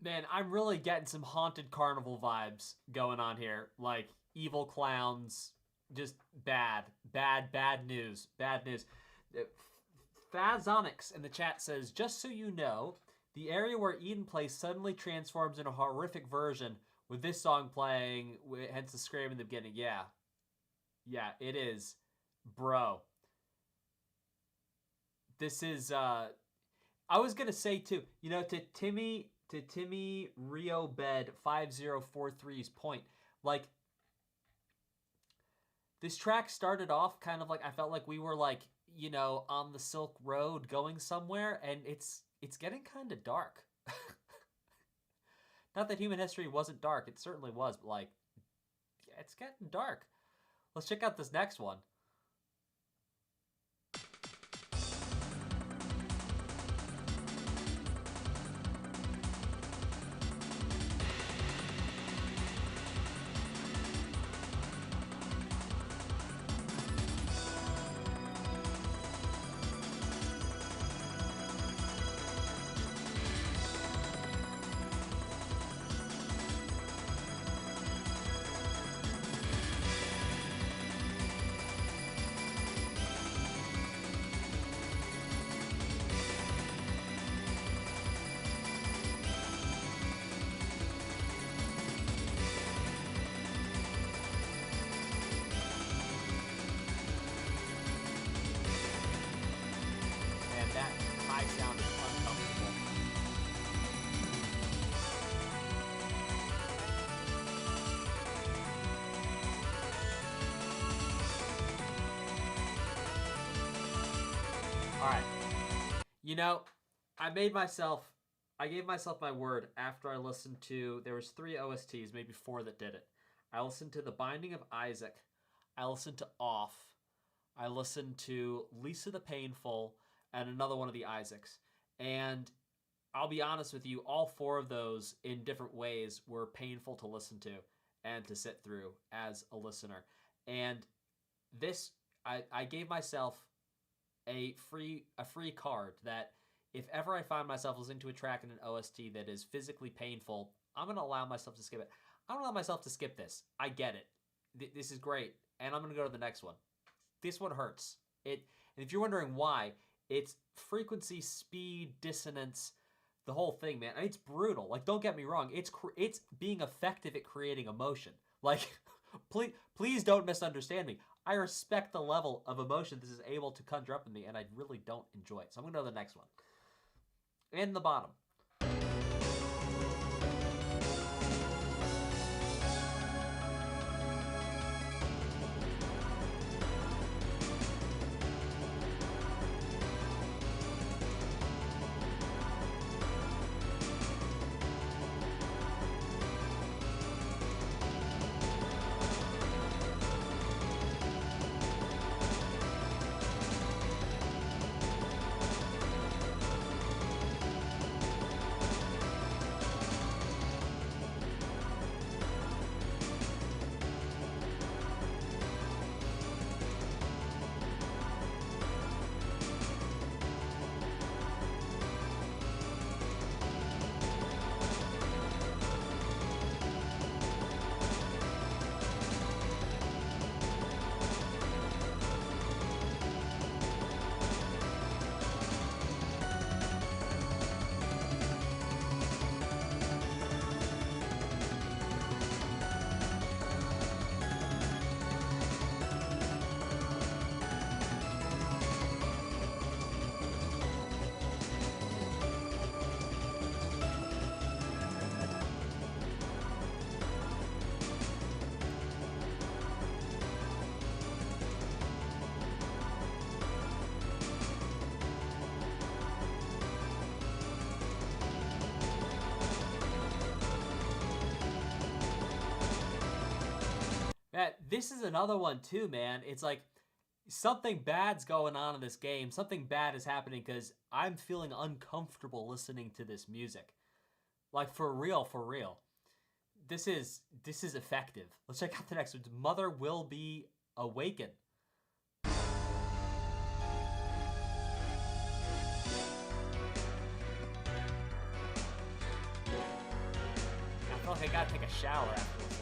Man, I'm really getting some Haunted Carnival vibes going on here. Like, evil clowns, just bad news. Bad news. Fazonix in the chat says, just so you know, the area where Eden plays suddenly transforms into a horrific version with this song playing, hence the scream in the beginning. Yeah. Yeah, it is. Bro. This is, I was going to say, too, you know, to Timmy Rio Bed 5043's point, like, this track started off kind of like, I felt like we were like, you know, on the Silk Road going somewhere, and it's getting kind of dark. Not that human history wasn't dark, it certainly was, but like, yeah, it's getting dark. Let's check out this next one. You know, I gave myself my word after I listened to, there was 3 OSTs, maybe 4 that did it. I listened to The Binding of Isaac, I listened to Off, I listened to Lisa the Painful, and another one of the Isaacs. And I'll be honest with you, all 4 of those in different ways were painful to listen to and to sit through as a listener. And this, I gave myself a free card that if ever I find myself listening to a track in an OST that is physically painful, I'm going to allow myself to skip it. I'm going to allow myself to skip this. I get it. This is great. And I'm going to go to the next one. This one hurts. And if you're wondering why, it's frequency, speed, dissonance, the whole thing, man. I mean, it's brutal. Like, don't get me wrong. It's being effective at creating emotion. Like, please don't misunderstand me. I respect the level of emotion this is able to conjure up in me, and I really don't enjoy it. So I'm going to go to the next one. And the bottom. this is another one too, man. It's like something bad's going on in this game. Something bad is happening because I'm feeling uncomfortable listening to this music. Like, for real, for real. This is effective. Let's check out the next one. Mother Will Be Awakened. I feel like I gotta take a shower after this.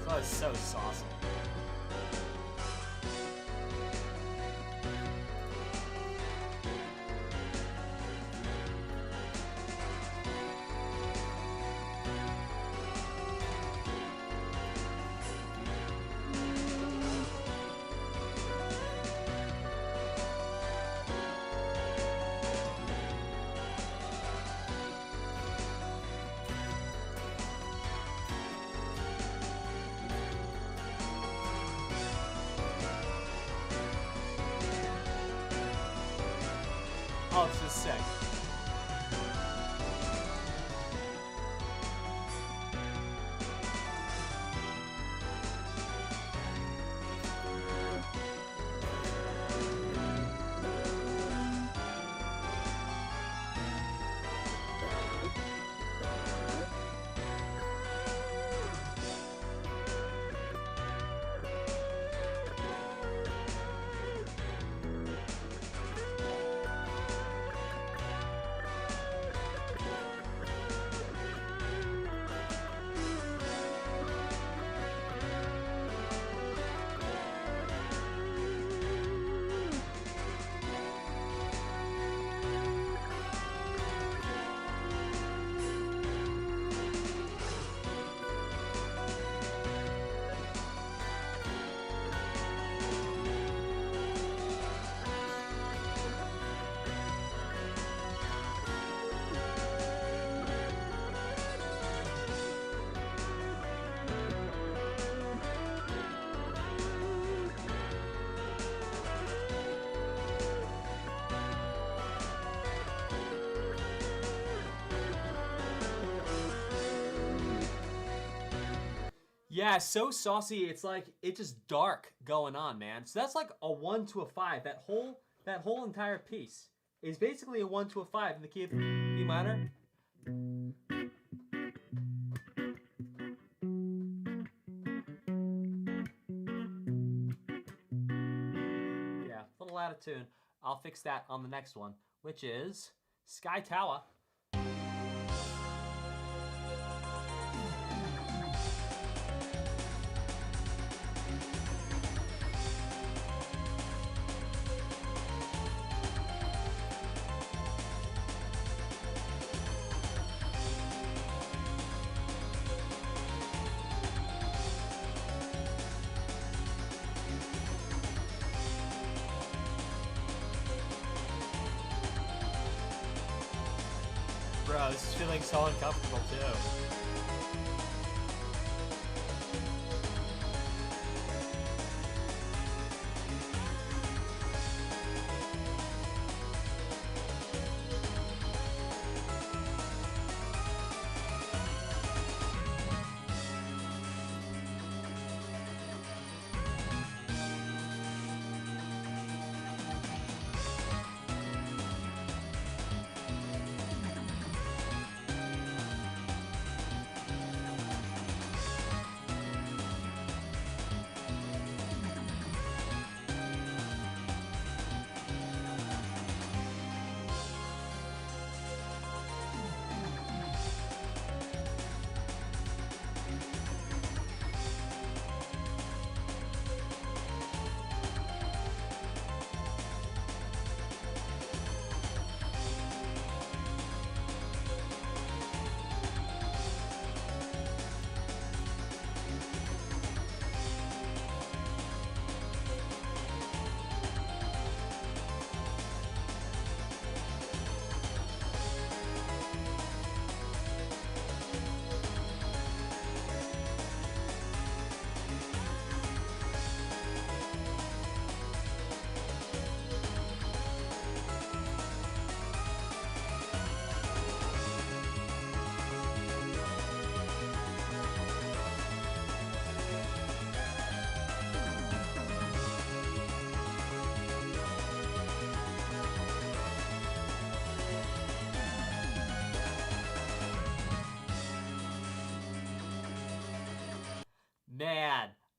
That was so saucy. Oh, it's just sick. Yeah, so saucy. It's like it's just dark going on, man. So that's like a 1 to a 5. That whole entire piece is basically a 1 to a 5 in the key of B minor. Yeah, a little out of tune. I'll fix that on the next one, which is Sky Tower. Bro, this is feeling so uncomfortable too.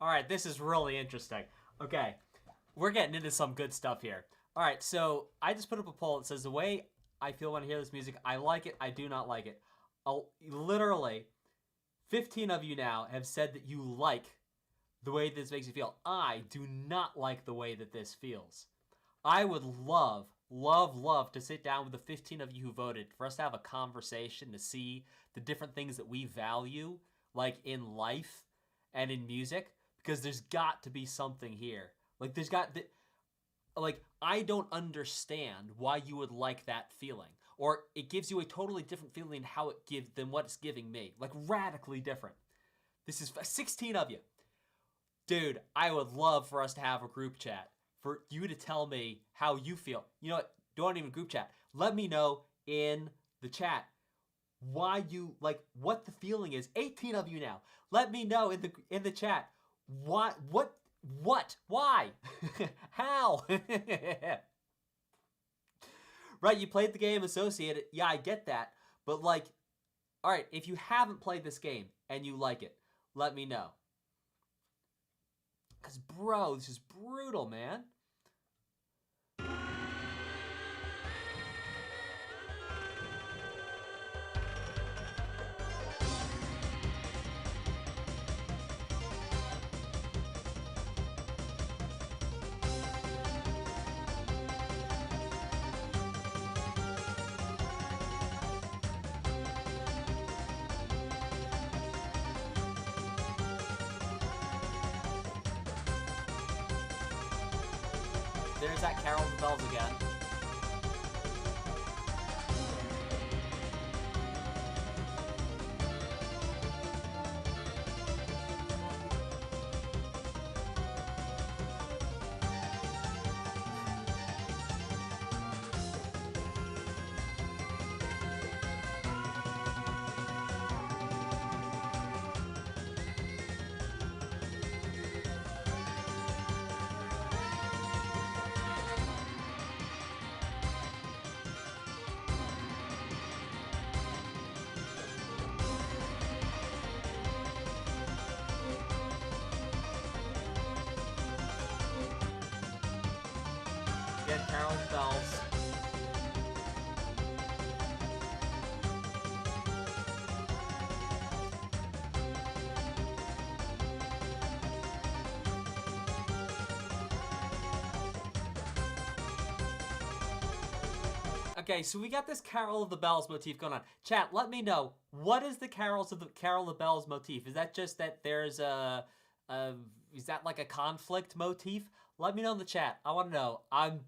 All right, this is really interesting. Okay, we're getting into some good stuff here. All right, so I just put up a poll that says the way I feel when I hear this music, I like it, I do not like it. Literally, 15 of you now have said that you like the way this makes you feel. I do not like the way that this feels. I would love to sit down with the 15 of you who voted for us to have a conversation to see the different things that we value, like in life and in music, because there's got to be something here. Like, I don't understand why you would like that feeling. Or it gives you a totally different feeling than what it's giving me. Like, radically different. This is 16 of you. Dude, I would love for us to have a group chat. For you to tell me how you feel. You know what? Don't even group chat. Let me know in the chat why you, like, what the feeling is. 18 of you now. Let me know in the chat. What? Why? How? Right, you played the game associated. Yeah, I get that. But, like, all right, if you haven't played this game and you like it, let me know. Because, bro, this is brutal, man. There's that Carol of the Bells again. Again, Carol of the Bells. Okay, so we got this Carol of the Bells motif going on. Chat, let me know, what is the Carol of the Bells motif? Is that just that there's is that like a conflict motif? Let me know in the chat. I want to know. I'm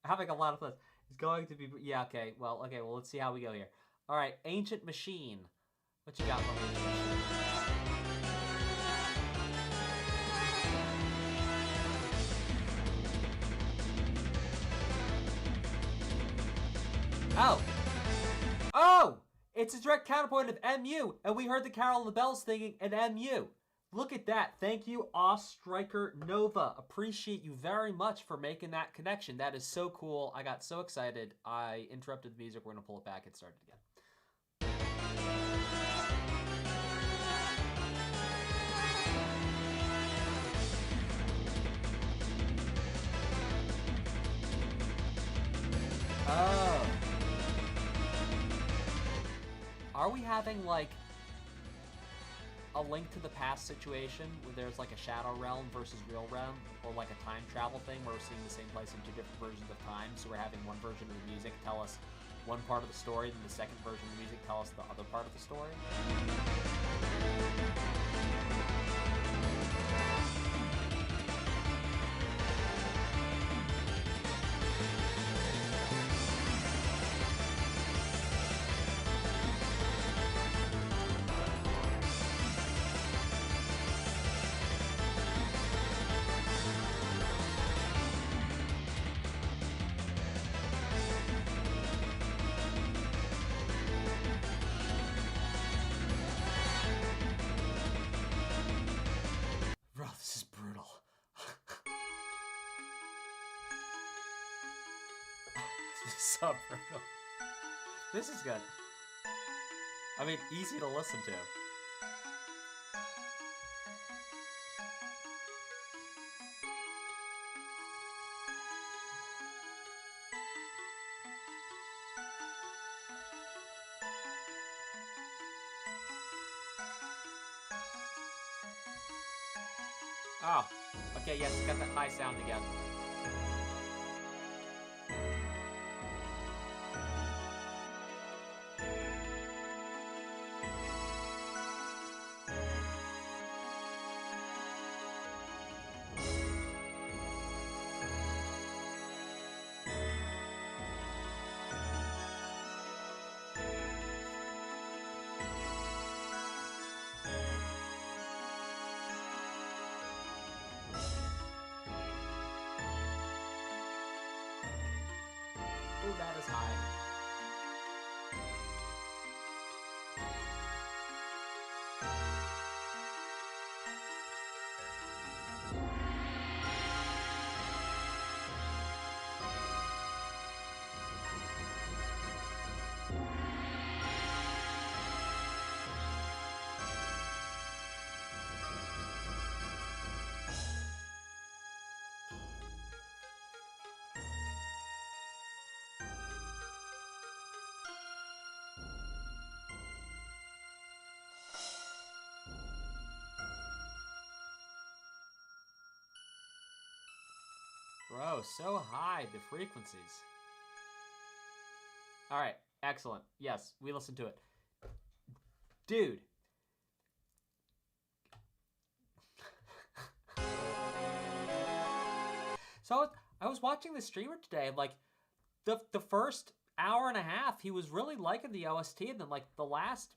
having a lot of fun. It's going to be, yeah, okay, well, let's see how we go here. All right, Ancient Machine. What you got for me, Ancient Machine? Oh! It's a direct counterpoint of MU, and we heard the Carol of the Bells singing in MU. Look at that. Thank you, Striker Nova. Appreciate you very much for making that connection. That is so cool. I got so excited. I interrupted the music. We're going to pull it back and start it again. Oh. Are we having, like, a Link to the Past situation where there's, like, a Shadow Realm versus Real Realm, or, like, a time travel thing where we're seeing the same place in two different versions of time, so we're having one version of the music tell us one part of the story, then the second version of the music tell us the other part of the story? Bro, this is brutal. This is so brutal. This is good. I mean, easy to listen to. Oh, okay, yes, it's got that high sound again. Ooh, that is high. Bro, so high, the frequencies. All right, excellent. Yes, we listened to it. Dude. So I was watching the streamer today, and like the first hour and a half, he was really liking the OST, and then like the last,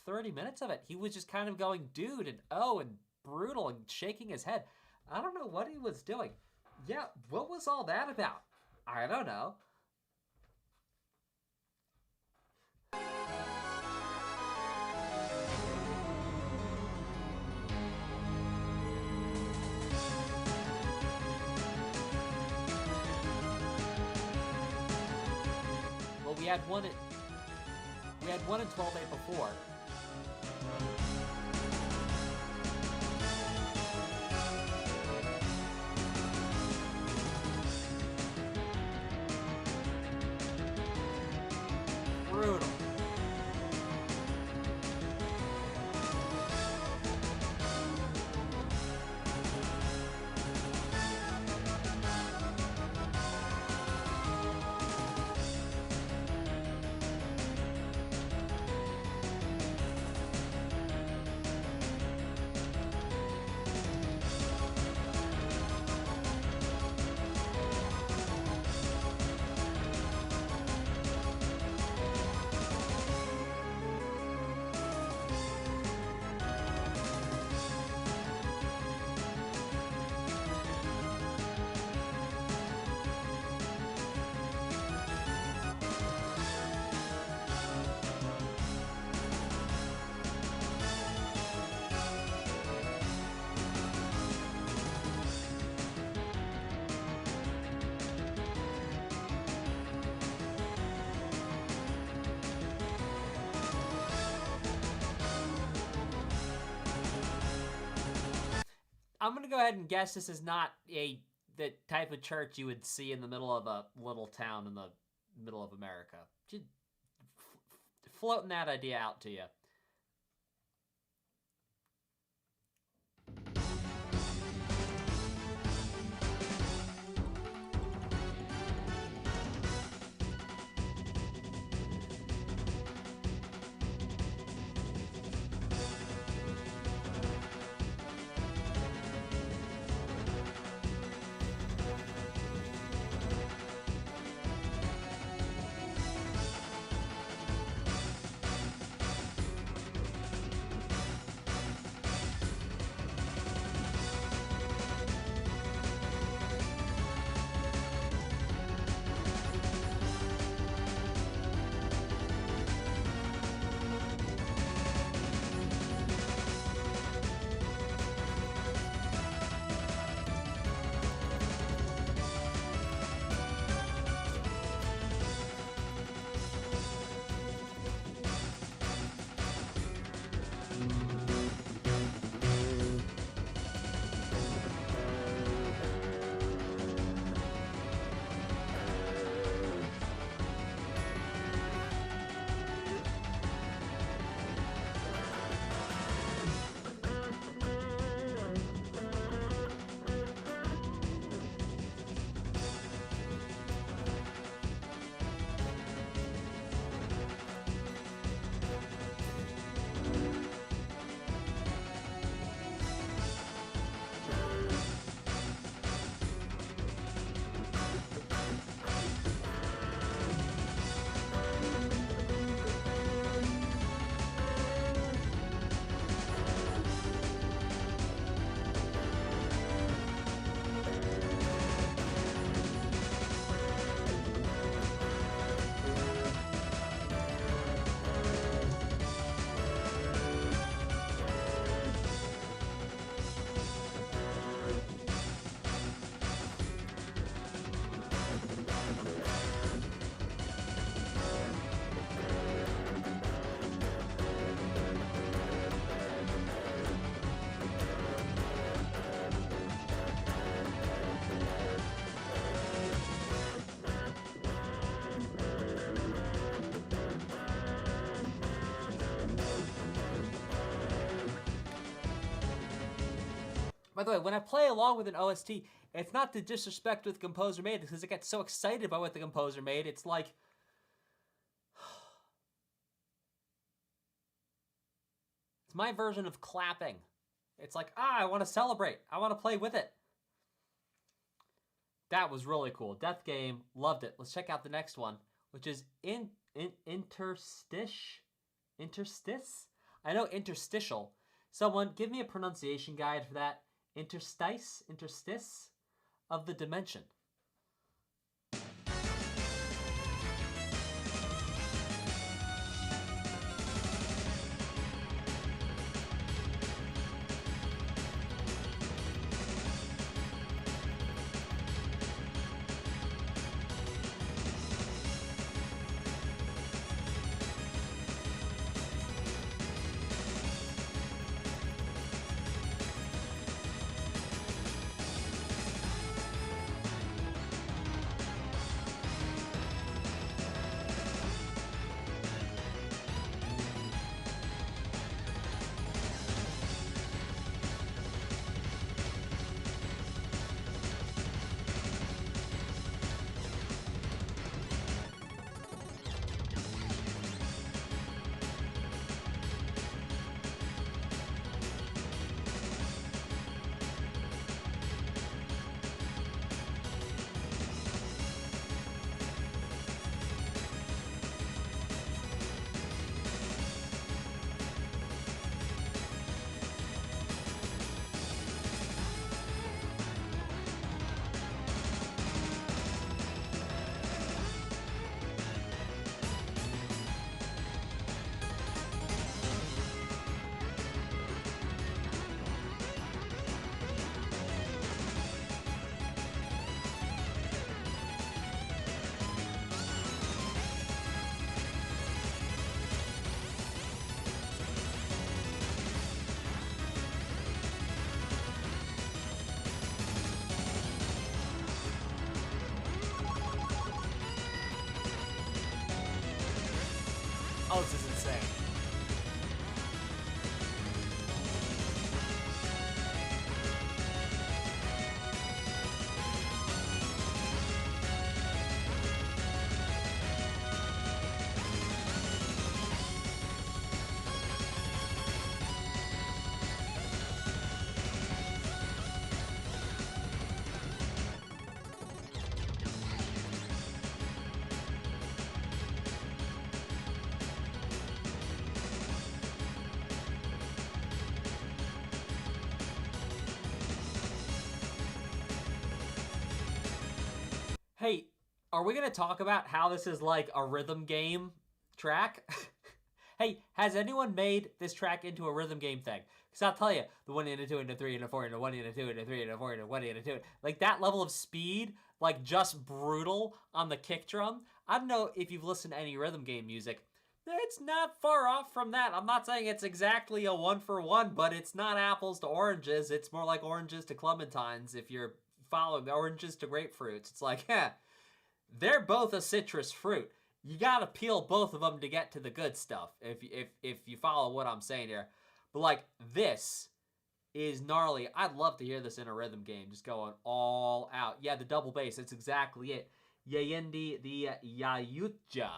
30 minutes of it, he was just kind of going, dude, and oh, and brutal, and shaking his head. I don't know what he was doing. Yeah, what was all that about? I don't know. Well, we had one in 12-8 before. Brutal. I'm gonna go ahead and guess this is not the type of church you would see in the middle of a little town in the middle of America. Just floating that idea out to you. By the way, when I play along with an OST, it's not to disrespect what the composer made, because I get so excited by what the composer made. It's like, it's my version of clapping. It's like, I want to celebrate. I want to play with it. That was really cool. Death Game, loved it. Let's check out the next one, which is Interstice? Interstice? I know interstitial. Someone, give me a pronunciation guide for that. Interstice? Interstice? Of the dimension. Oh, this is insane. Hey, are we going to talk about how this is like a rhythm game track? Hey, has anyone made this track into a rhythm game thing? Because I'll tell you, the 1 and a 2 and a 3 and a 4 and a 1 and a 2 and a 3 and a 4 and a 1 and a 2. Like that level of speed, like just brutal on the kick drum. I don't know if you've listened to any rhythm game music. It's not far off from that. I'm not saying it's exactly a 1-for-1, but it's not apples to oranges. It's more like oranges to clementines if you're following the oranges to grapefruits. It's like, they're both a citrus fruit. You gotta peel both of them to get to the good stuff, if you follow what I'm saying here. But like, this is gnarly. I'd love to hear this in a rhythm game, just going all out. Yeah, the double bass, that's exactly it. Yayendi the Yayutja.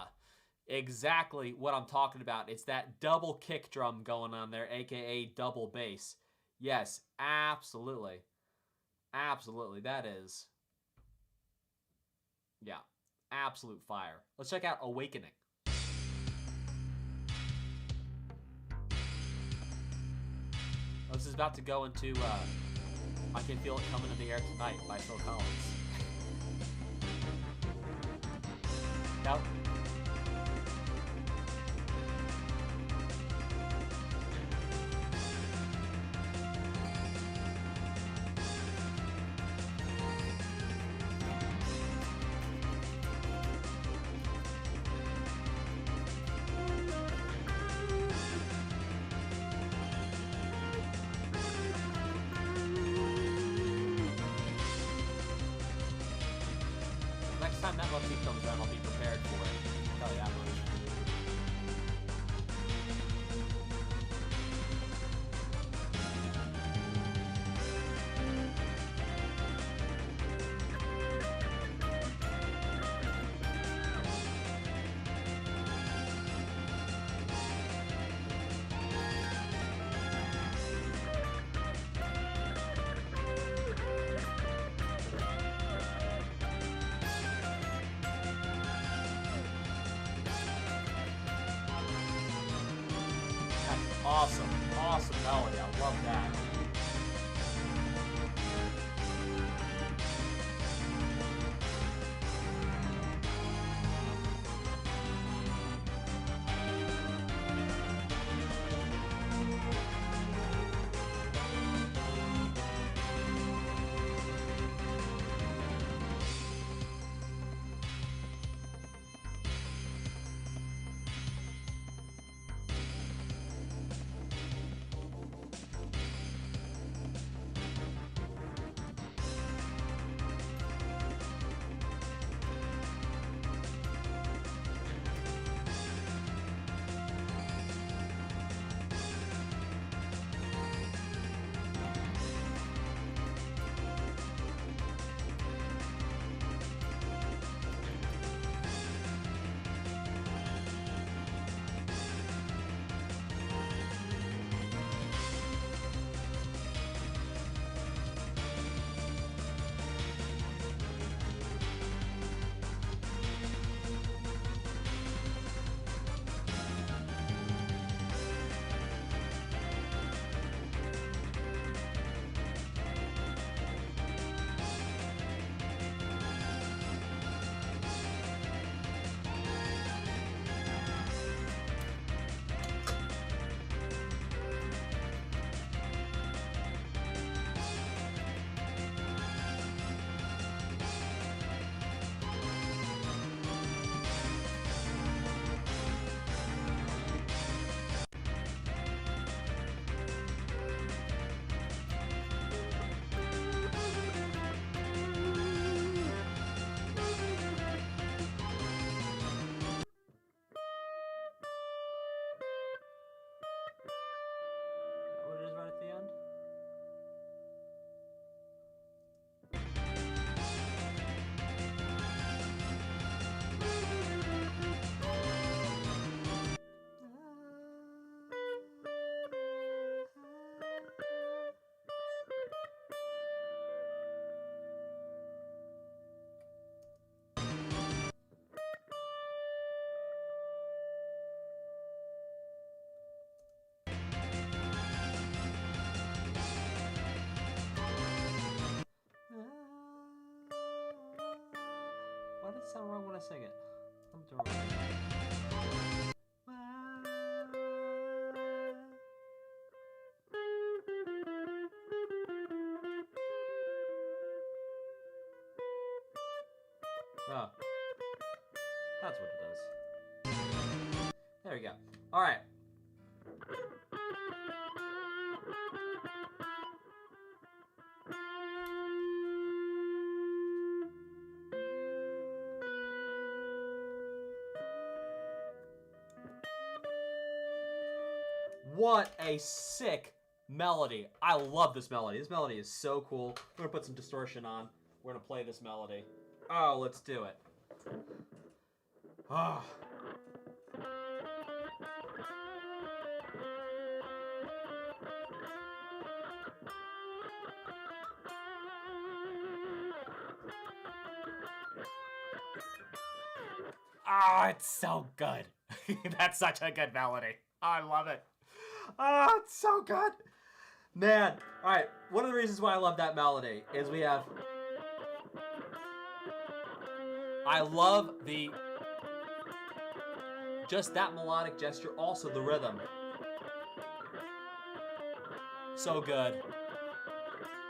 Exactly what I'm talking about. It's that double kick drum going on there, aka double bass. Yes, absolutely. Absolutely, that is... yeah, absolute fire. Let's check out Awakening. This is about to go into I Can Feel It Coming in the Air Tonight by Phil Collins. Now, next time that motif comes around, I'll be prepared for it. I'll tell you that much. Awesome. Awesome melody. I love that. What it is right at the end? Why does it sound wrong when I sing it? I'm doing Oh. That's what it does. There we go. Alright. What a sick melody. I love this melody. This melody is so cool. I'm going to put some distortion on. We're going to play this melody. Oh, let's do it. Ah. Oh, it's so good. That's such a good melody. Oh, I love it. Oh, it's so good. Man. All right. One of the reasons why I love that melody is we have... I love the... just that melodic gesture. Also the rhythm. So good.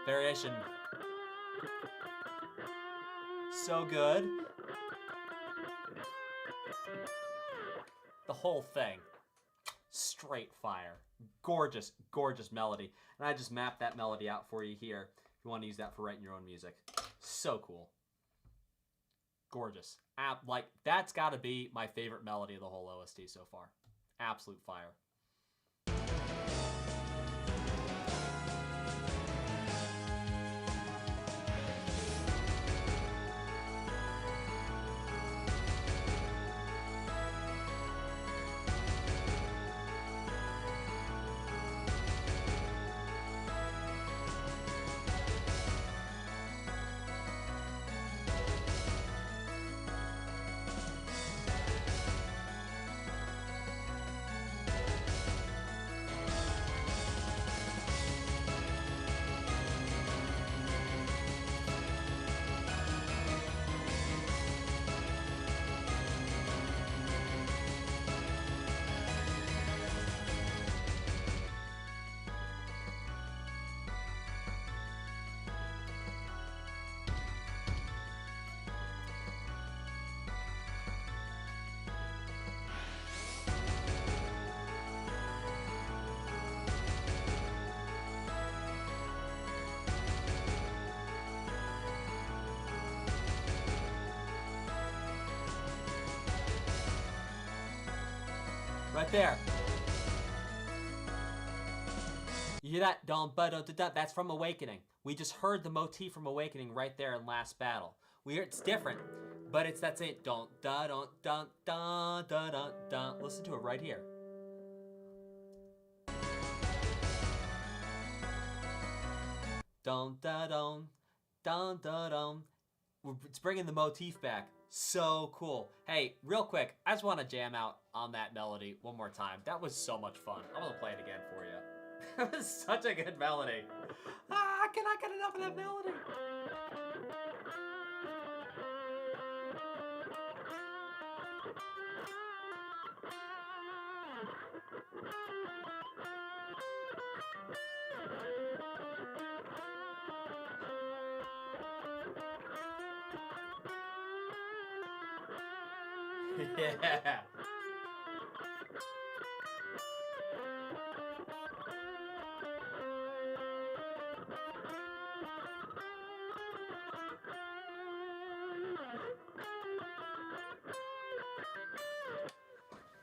Variation. So good. The whole thing. Straight fire. Gorgeous, gorgeous melody. And I just mapped that melody out for you here. If you want to use that for writing your own music. So cool. Gorgeous. Like, that's got to be my favorite melody of the whole OST so far. Absolute fire. Right there. You hear that? That's from Awakening. We just heard the motif from Awakening right there in Last Battle. We hear it's different, but it's that same don't da don't dun dun dun dun dun. Listen to it right here. Dun da dun dun dun dun. It's bringing the motif back. So cool. Hey, real quick, I just want to jam out on that melody one more time. That was so much fun. I'm gonna play it again for you. It was such a good melody. I cannot get enough of that melody. Yeah.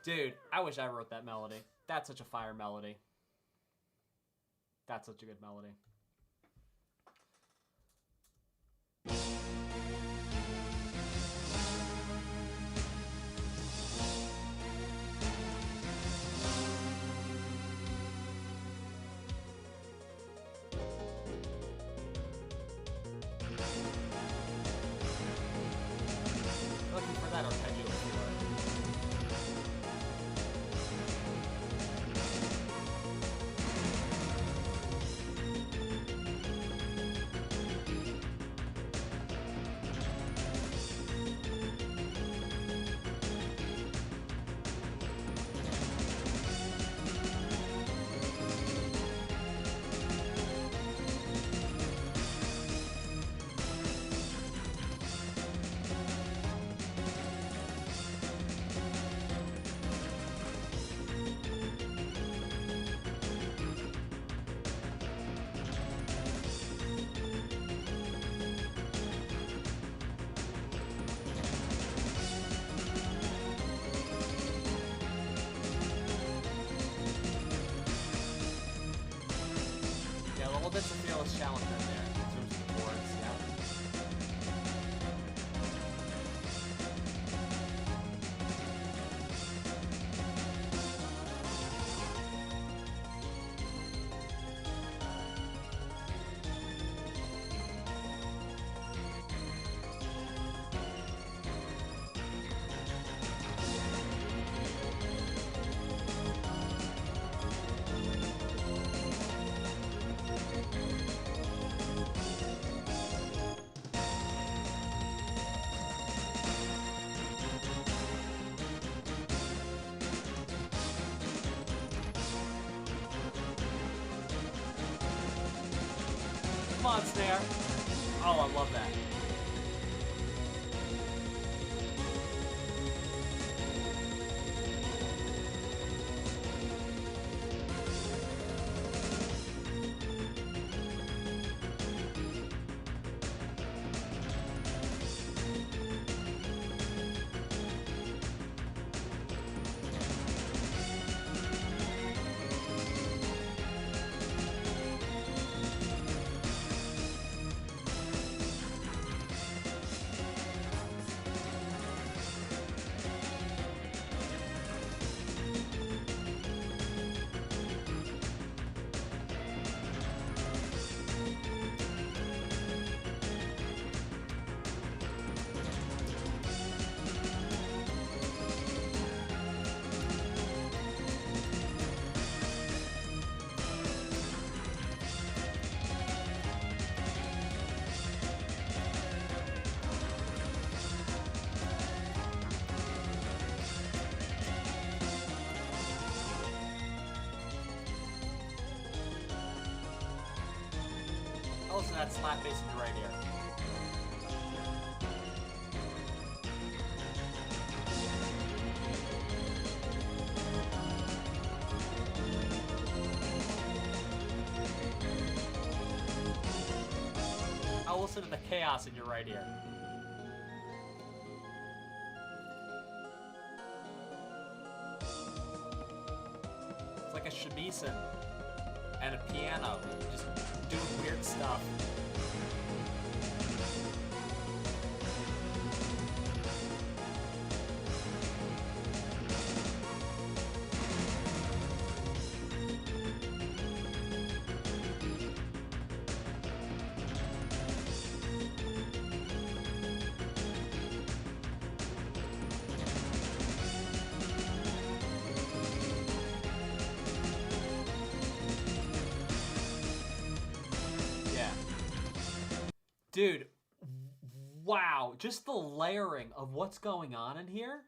Dude, I wish I wrote that melody. That's such a fire melody. That's such a good melody. Looking for that arpeggio before. That's a fearless challenge in there in terms of the boards, yeah. Come on, snare. Oh, I love that. Listen to that slap bass in your right ear. I'll listen to the chaos in your right ear. like a shamisen and a piano, just doing weird stuff. Dude, wow, just the layering of what's going on in here.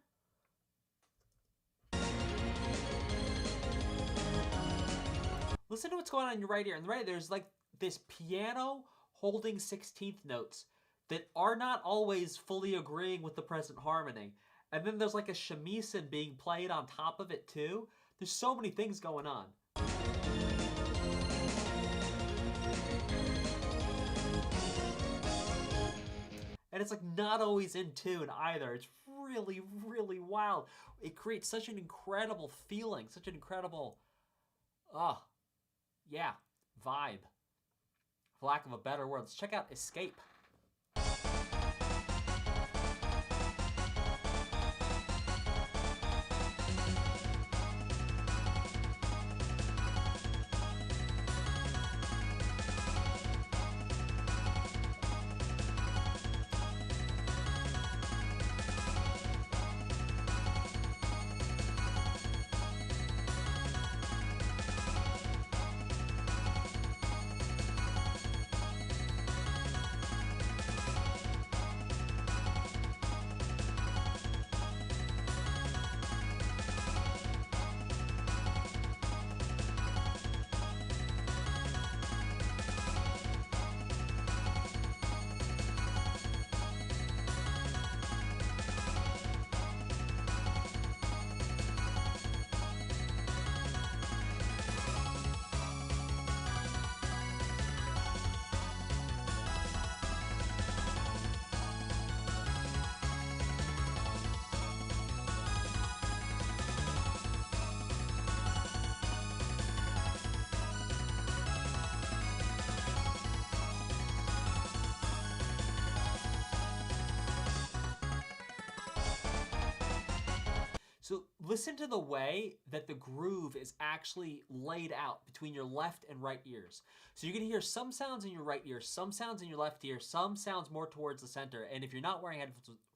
Listen to what's going on in your right ear. In the right ear, there's like this piano holding 16th notes that are not always fully agreeing with the present harmony. And then there's like a shamisen being played on top of it too. There's so many things going on. And it's like not always in tune either. It's really, really wild. It creates such an incredible feeling, such an incredible, yeah, vibe. For lack of a better word, let's check out Escape. So listen to the way that the groove is actually laid out between your left and right ears. So you're gonna hear some sounds in your right ear, some sounds in your left ear, some sounds more towards the center. And if you're not wearing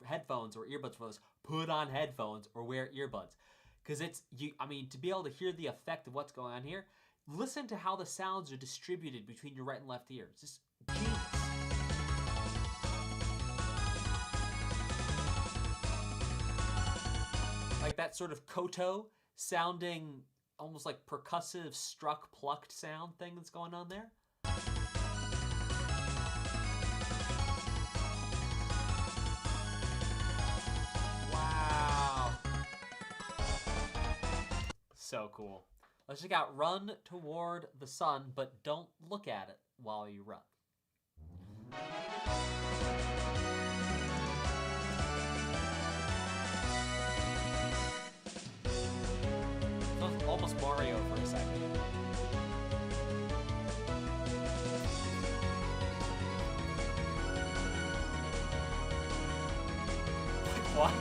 headphones or earbuds for this, put on headphones or wear earbuds. Because to be able to hear the effect of what's going on here, listen to how the sounds are distributed between your right and left ears. Just genius. Like that sort of koto sounding, almost like percussive struck plucked sound thing that's going on there. Wow. So cool. Let's check out Run Toward the Sun, but don't look at it while you run. Almost Mario for a second. What?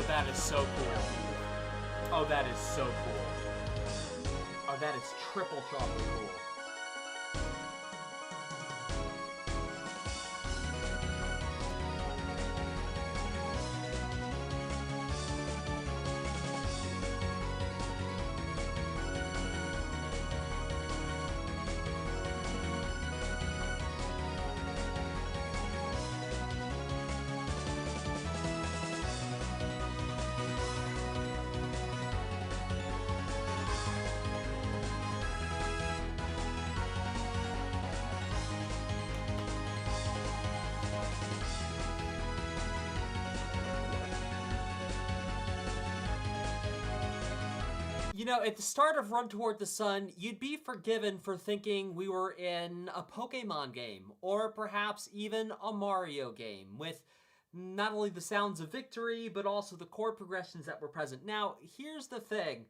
That is so cool. Oh, that is so cool. Oh, that is triple chocolate cool. You know, at the start of Run Toward the Sun, you'd be forgiven for thinking we were in a Pokemon game, or perhaps even a Mario game, with not only the sounds of victory, but also the chord progressions that were present. Now, here's the thing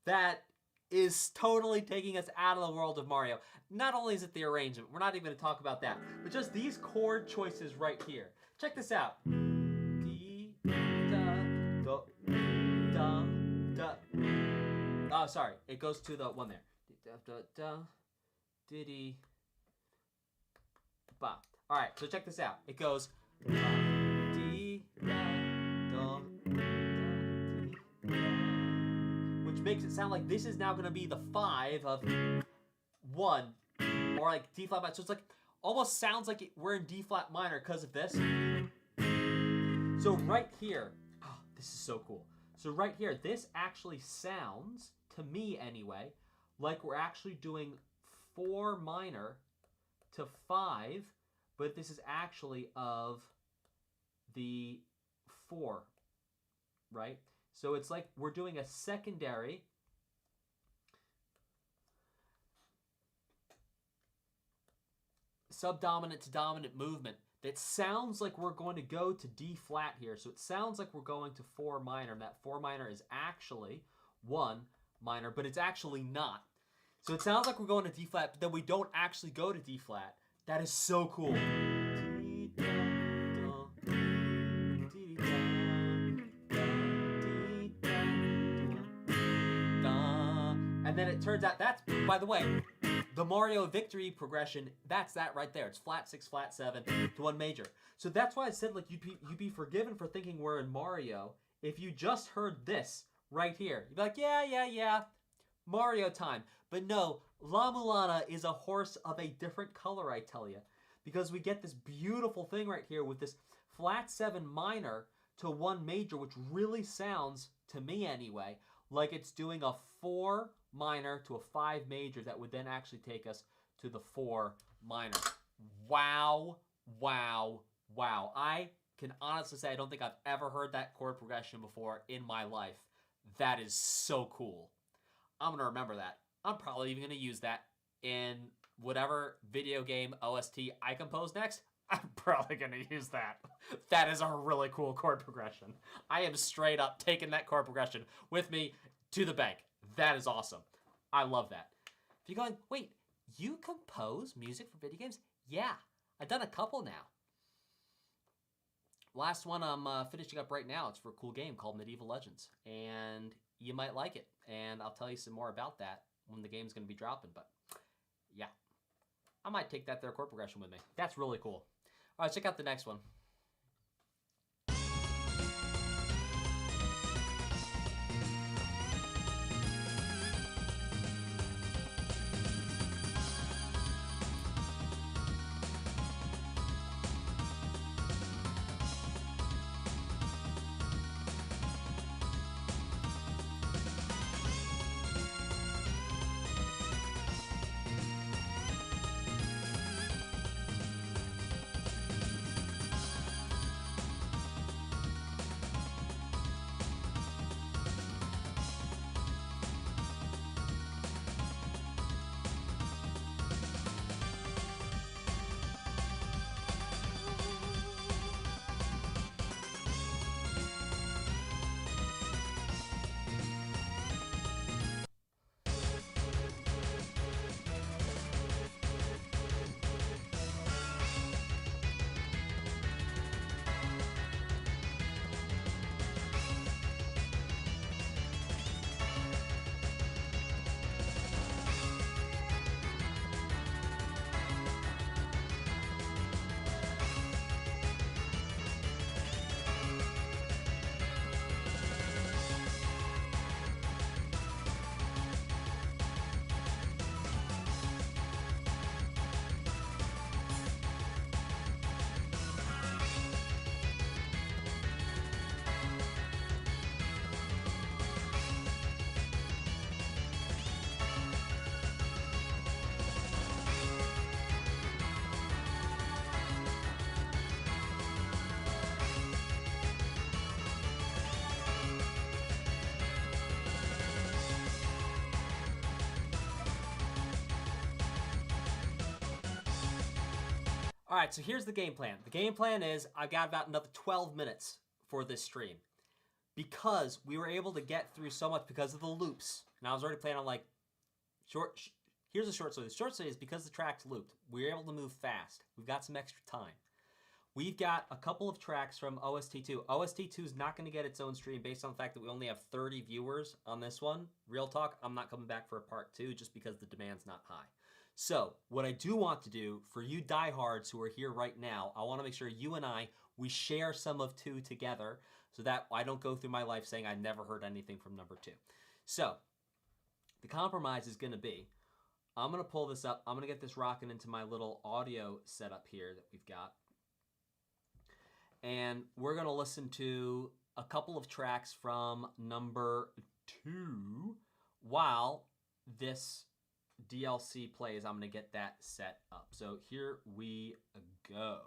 that is totally taking us out of the world of Mario. Not only is it the arrangement, we're not even going to talk about that, but just these chord choices right here. Check this out. D, da, do, da, da. Oh, sorry. It goes to the one there. Da, da, da, diddy, ba. All right, so check this out. It goes D, da, do, da, diddy, da, which makes it sound like this is now going to be the 5 of 1, or like D flat minor. So it's like almost sounds like we're in D flat minor because of this. So right here, oh, this is so cool. So right here, this actually sounds, to me anyway, like we're actually doing 4 minor to 5, but this is actually of the 4, right? So it's like we're doing a secondary subdominant to dominant movement that sounds like we're going to go to D flat here. So it sounds like we're going to 4 minor, and that 4 minor is actually 1 minor, but it's actually not. So it sounds like we're going to D flat, but then we don't actually go to D flat. That is so cool. And then it turns out that's, by the way, the Mario victory progression, that's that right there. It's flat 6, flat 7 to 1 major. So that's why I said like you'd be forgiven for thinking we're in Mario if you just heard this right here. You'd be like, yeah, Mario time. But no, La-Mulana is a horse of a different color, I tell you. Because we get this beautiful thing right here with this flat 7 minor to 1 major, which really sounds, to me anyway, like it's doing a 4 minor to a 5 major that would then actually take us to the 4 minor. Wow. I can honestly say I don't think I've ever heard that chord progression before in my life. That is so cool. I'm going to remember that. I'm probably even going to use that in whatever video game OST I compose next. I'm probably going to use that. That is a really cool chord progression. I am straight up taking that chord progression with me to the bank. That is awesome. I love that. If you're going, wait, you compose music for video games? Yeah, I've done a couple now. Last one I'm finishing up right now. It's for a cool game called Medieval Legends. And you might like it. And I'll tell you some more about that when the game's going to be dropping. But yeah, I might take that there chord progression with me. That's really cool. All right, check out the next one. All right, so here's the game plan. The game plan is I've got about another 12 minutes for this stream. Because we were able to get through so much because of the loops. And I was already planning on like, here's a short story. The short story is because the track's looped, we were able to move fast. We've got some extra time. We've got a couple of tracks from OST2. OST2 is not going to get its own stream based on the fact that we only have 30 viewers on this one. Real talk, I'm not coming back for a part 2 just because the demand's not high. So what I do want to do for you diehards who are here right now, I want to make sure you and we share some of 2 together so that I don't go through my life saying I never heard anything from number 2. So the compromise is going to be, I'm going to pull this up. I'm going to get this rocking into my little audio setup here that we've got. And we're going to listen to a couple of tracks from number 2 while this DLC plays. I'm going to get that set up. So here we go.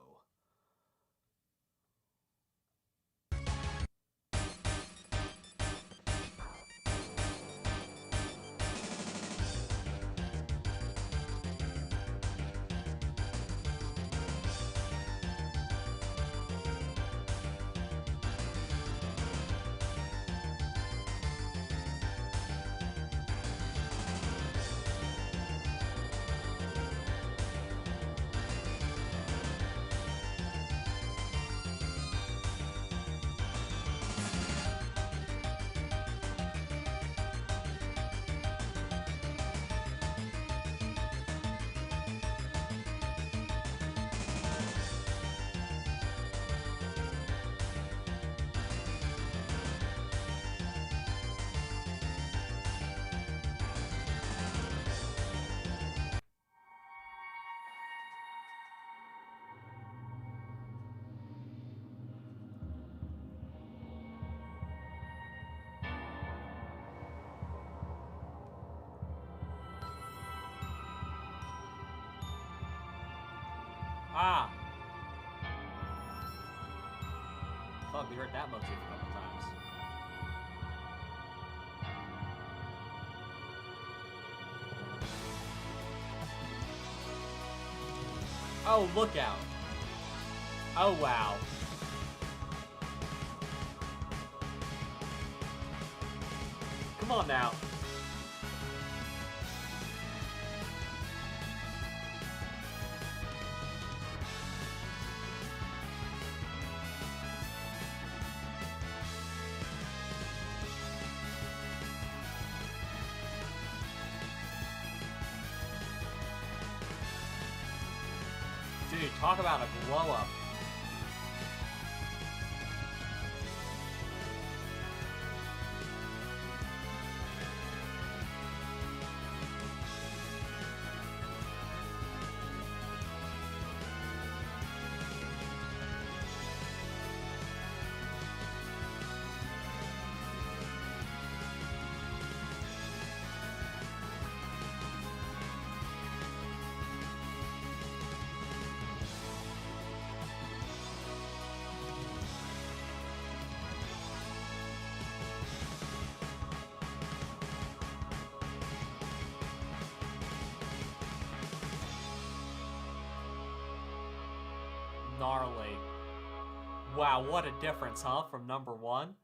Ah! Fuck, we heard that motif a couple times. Oh, look out. Oh, wow. Come on now. Dude, talk about a blow up. Gnarly. Wow, what a difference, huh, from number 1?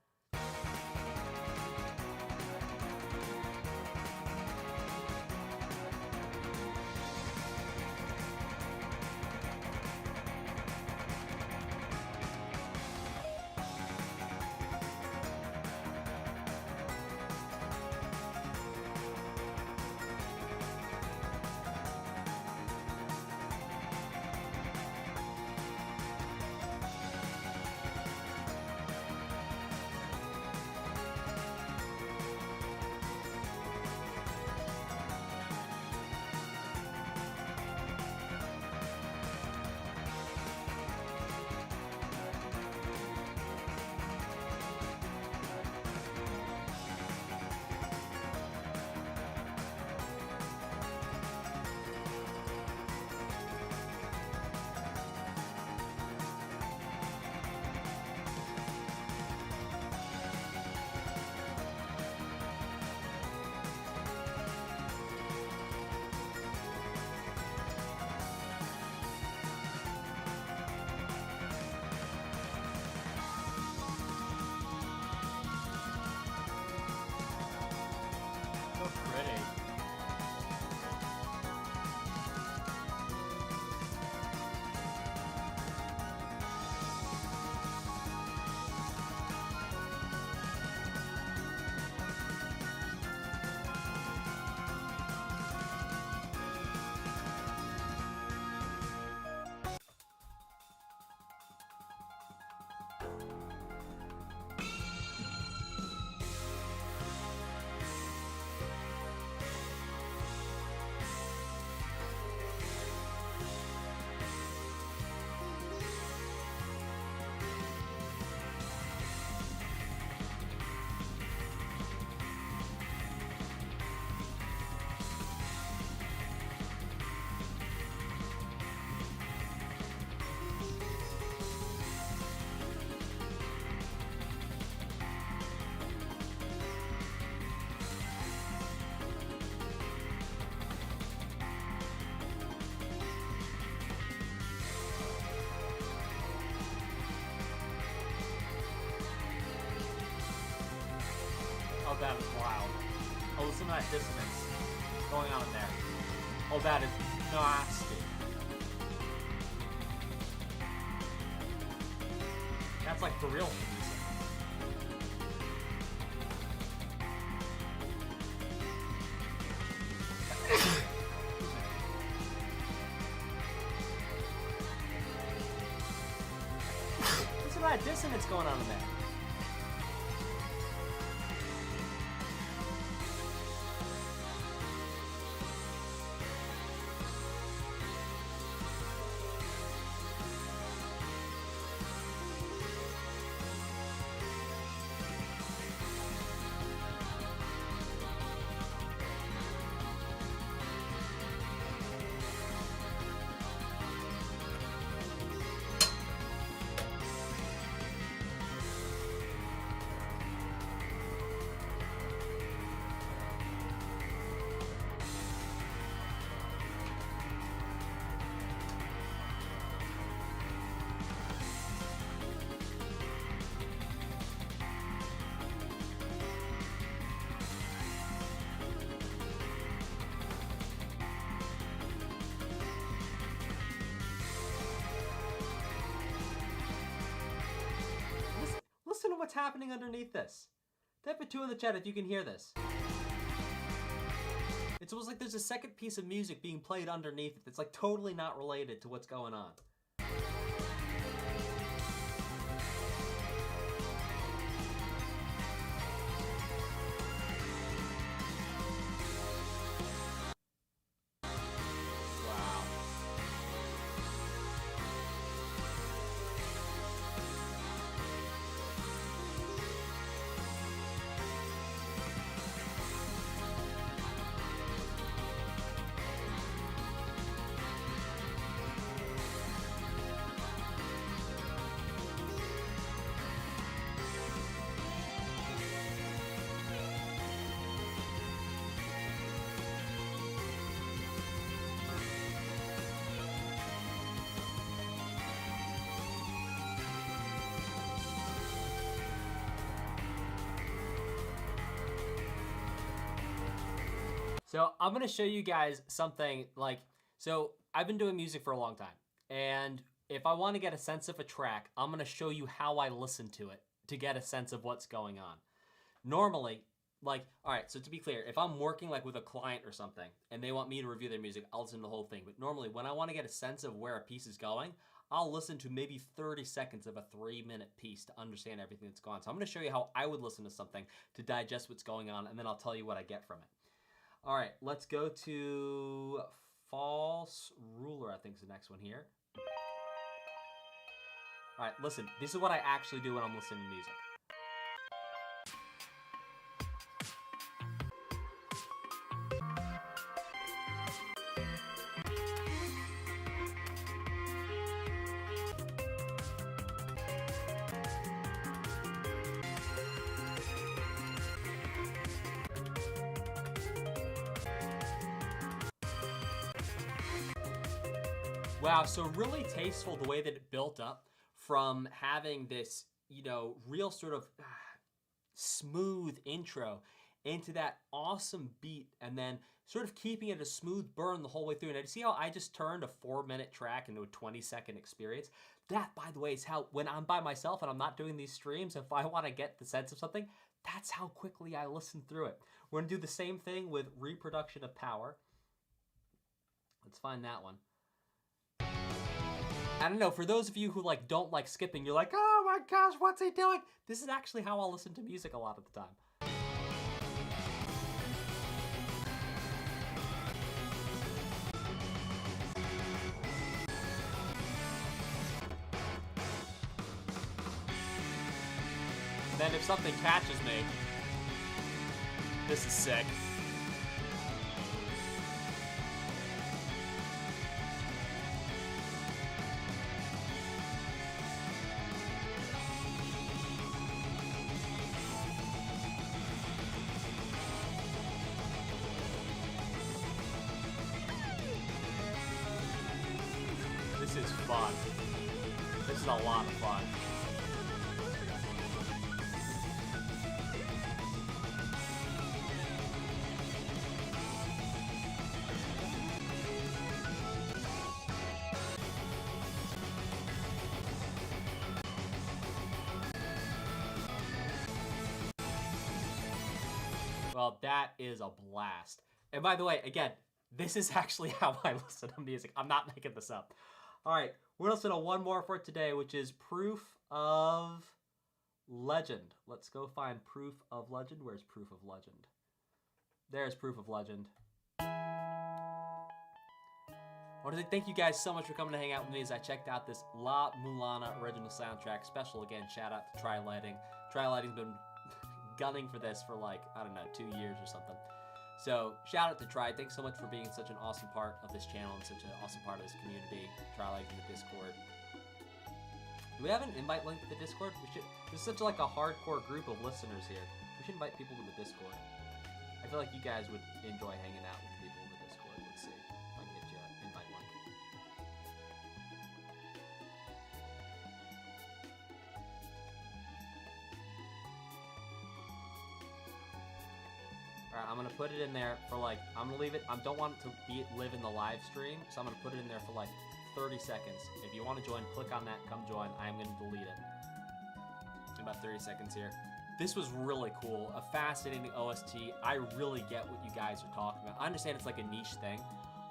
Listen to that dissonance going on in there. Oh, that is nasty. That's like for real music. Listen to that dissonance going on in there. Listen to what's happening underneath this. Type a 2 in the chat if you can hear this. It's almost like there's a second piece of music being played underneath it that's like totally not related to what's going on. So I'm going to show you guys something like, so I've been doing music for a long time. And if I want to get a sense of a track, I'm going to show you how I listen to it to get a sense of what's going on. Normally, like, all right, so to be clear, if I'm working like with a client or something and they want me to review their music, I'll listen to the whole thing. But normally when I want to get a sense of where a piece is going, I'll listen to maybe 30 seconds of a 3-minute piece to understand everything that's going on. So I'm going to show you how I would listen to something to digest what's going on, and then I'll tell you what I get from it. All right, let's go to False Ruler, I think is the next one here. All right, listen, this is what I actually do when I'm listening to music. Wow, so really tasteful the way that it built up from having this, you know, real sort of smooth intro into that awesome beat and then sort of keeping it a smooth burn the whole way through. And you see how I just turned a 4-minute track into a 20-second experience? That, by the way, is how, when I'm by myself and I'm not doing these streams, if I want to get the sense of something, that's how quickly I listen through it. We're going to do the same thing with Reproduction of Power. Let's find that one. I don't know, for those of you who like don't like skipping, you're like, oh my gosh, what's he doing? This is actually how I'll listen to music a lot of the time. And then if something catches me, this is sick. This is fun. This is a lot of fun. Well, that is a blast. And by the way, again, this is actually how I listen to music. I'm not making this up. All right, we're going to listen to one more for today, which is Proof of Legend. Let's go find Proof of Legend. Where's Proof of Legend? There's Proof of Legend. I want to thank you guys so much for coming to hang out with me as I checked out this La-Mulana original soundtrack special. Again, shout out to Try Lighting. Try Lighting's been gunning for this for like, I don't know, 2 years or something. So shout out to Try. Thanks so much for being such an awesome part of this channel and such an awesome part of this community. Try Lighting in the Discord. Do we have an invite link to the Discord? We should. There's such like a hardcore group of listeners here. We should invite people to the Discord. I feel like you guys would enjoy hanging out with people in the Discord. Let's see if I can get you an invite link. Alright, I'm gonna put it in there for like, I'm gonna leave it, I don't want it to live in the live stream, so I'm gonna put it in there for like 30 seconds. If you want to join, click on that, come join. I'm gonna delete it. In about 30 seconds here. This was really cool, a fascinating OST. I really get what you guys are talking about. I understand it's like a niche thing,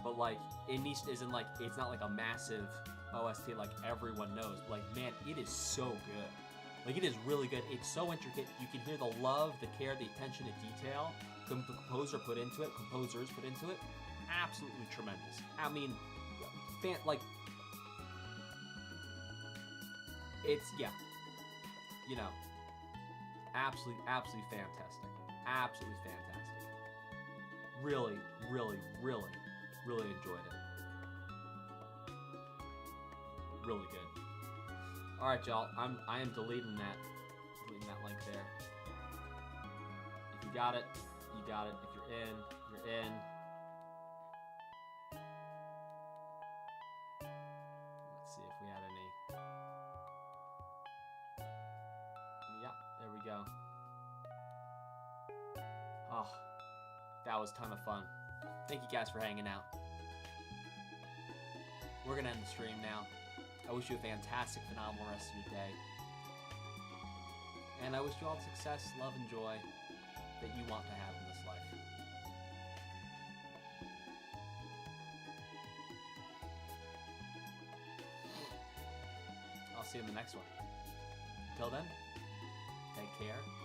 but like, a niche isn't like, it's not like a massive OST like everyone knows. Like, man, it is so good. Like, it is really good. It's so intricate. You can hear the love, the care, the attention to detail the composers put into it. Absolutely tremendous. I mean, like, it's, yeah, you know, absolutely fantastic. Absolutely fantastic. Really, really, really, really enjoyed it. Really good. All right, y'all. I am deleting that link there. If you got it, you got it. If you're in, you're in. Let's see if we had any. Yeah, there we go. Oh, that was a ton of fun. Thank you guys for hanging out. We're gonna end the stream now. I wish you a fantastic, phenomenal rest of your day. And I wish you all the success, love, and joy that you want to have in this life. I'll see you in the next one. Until then, take care.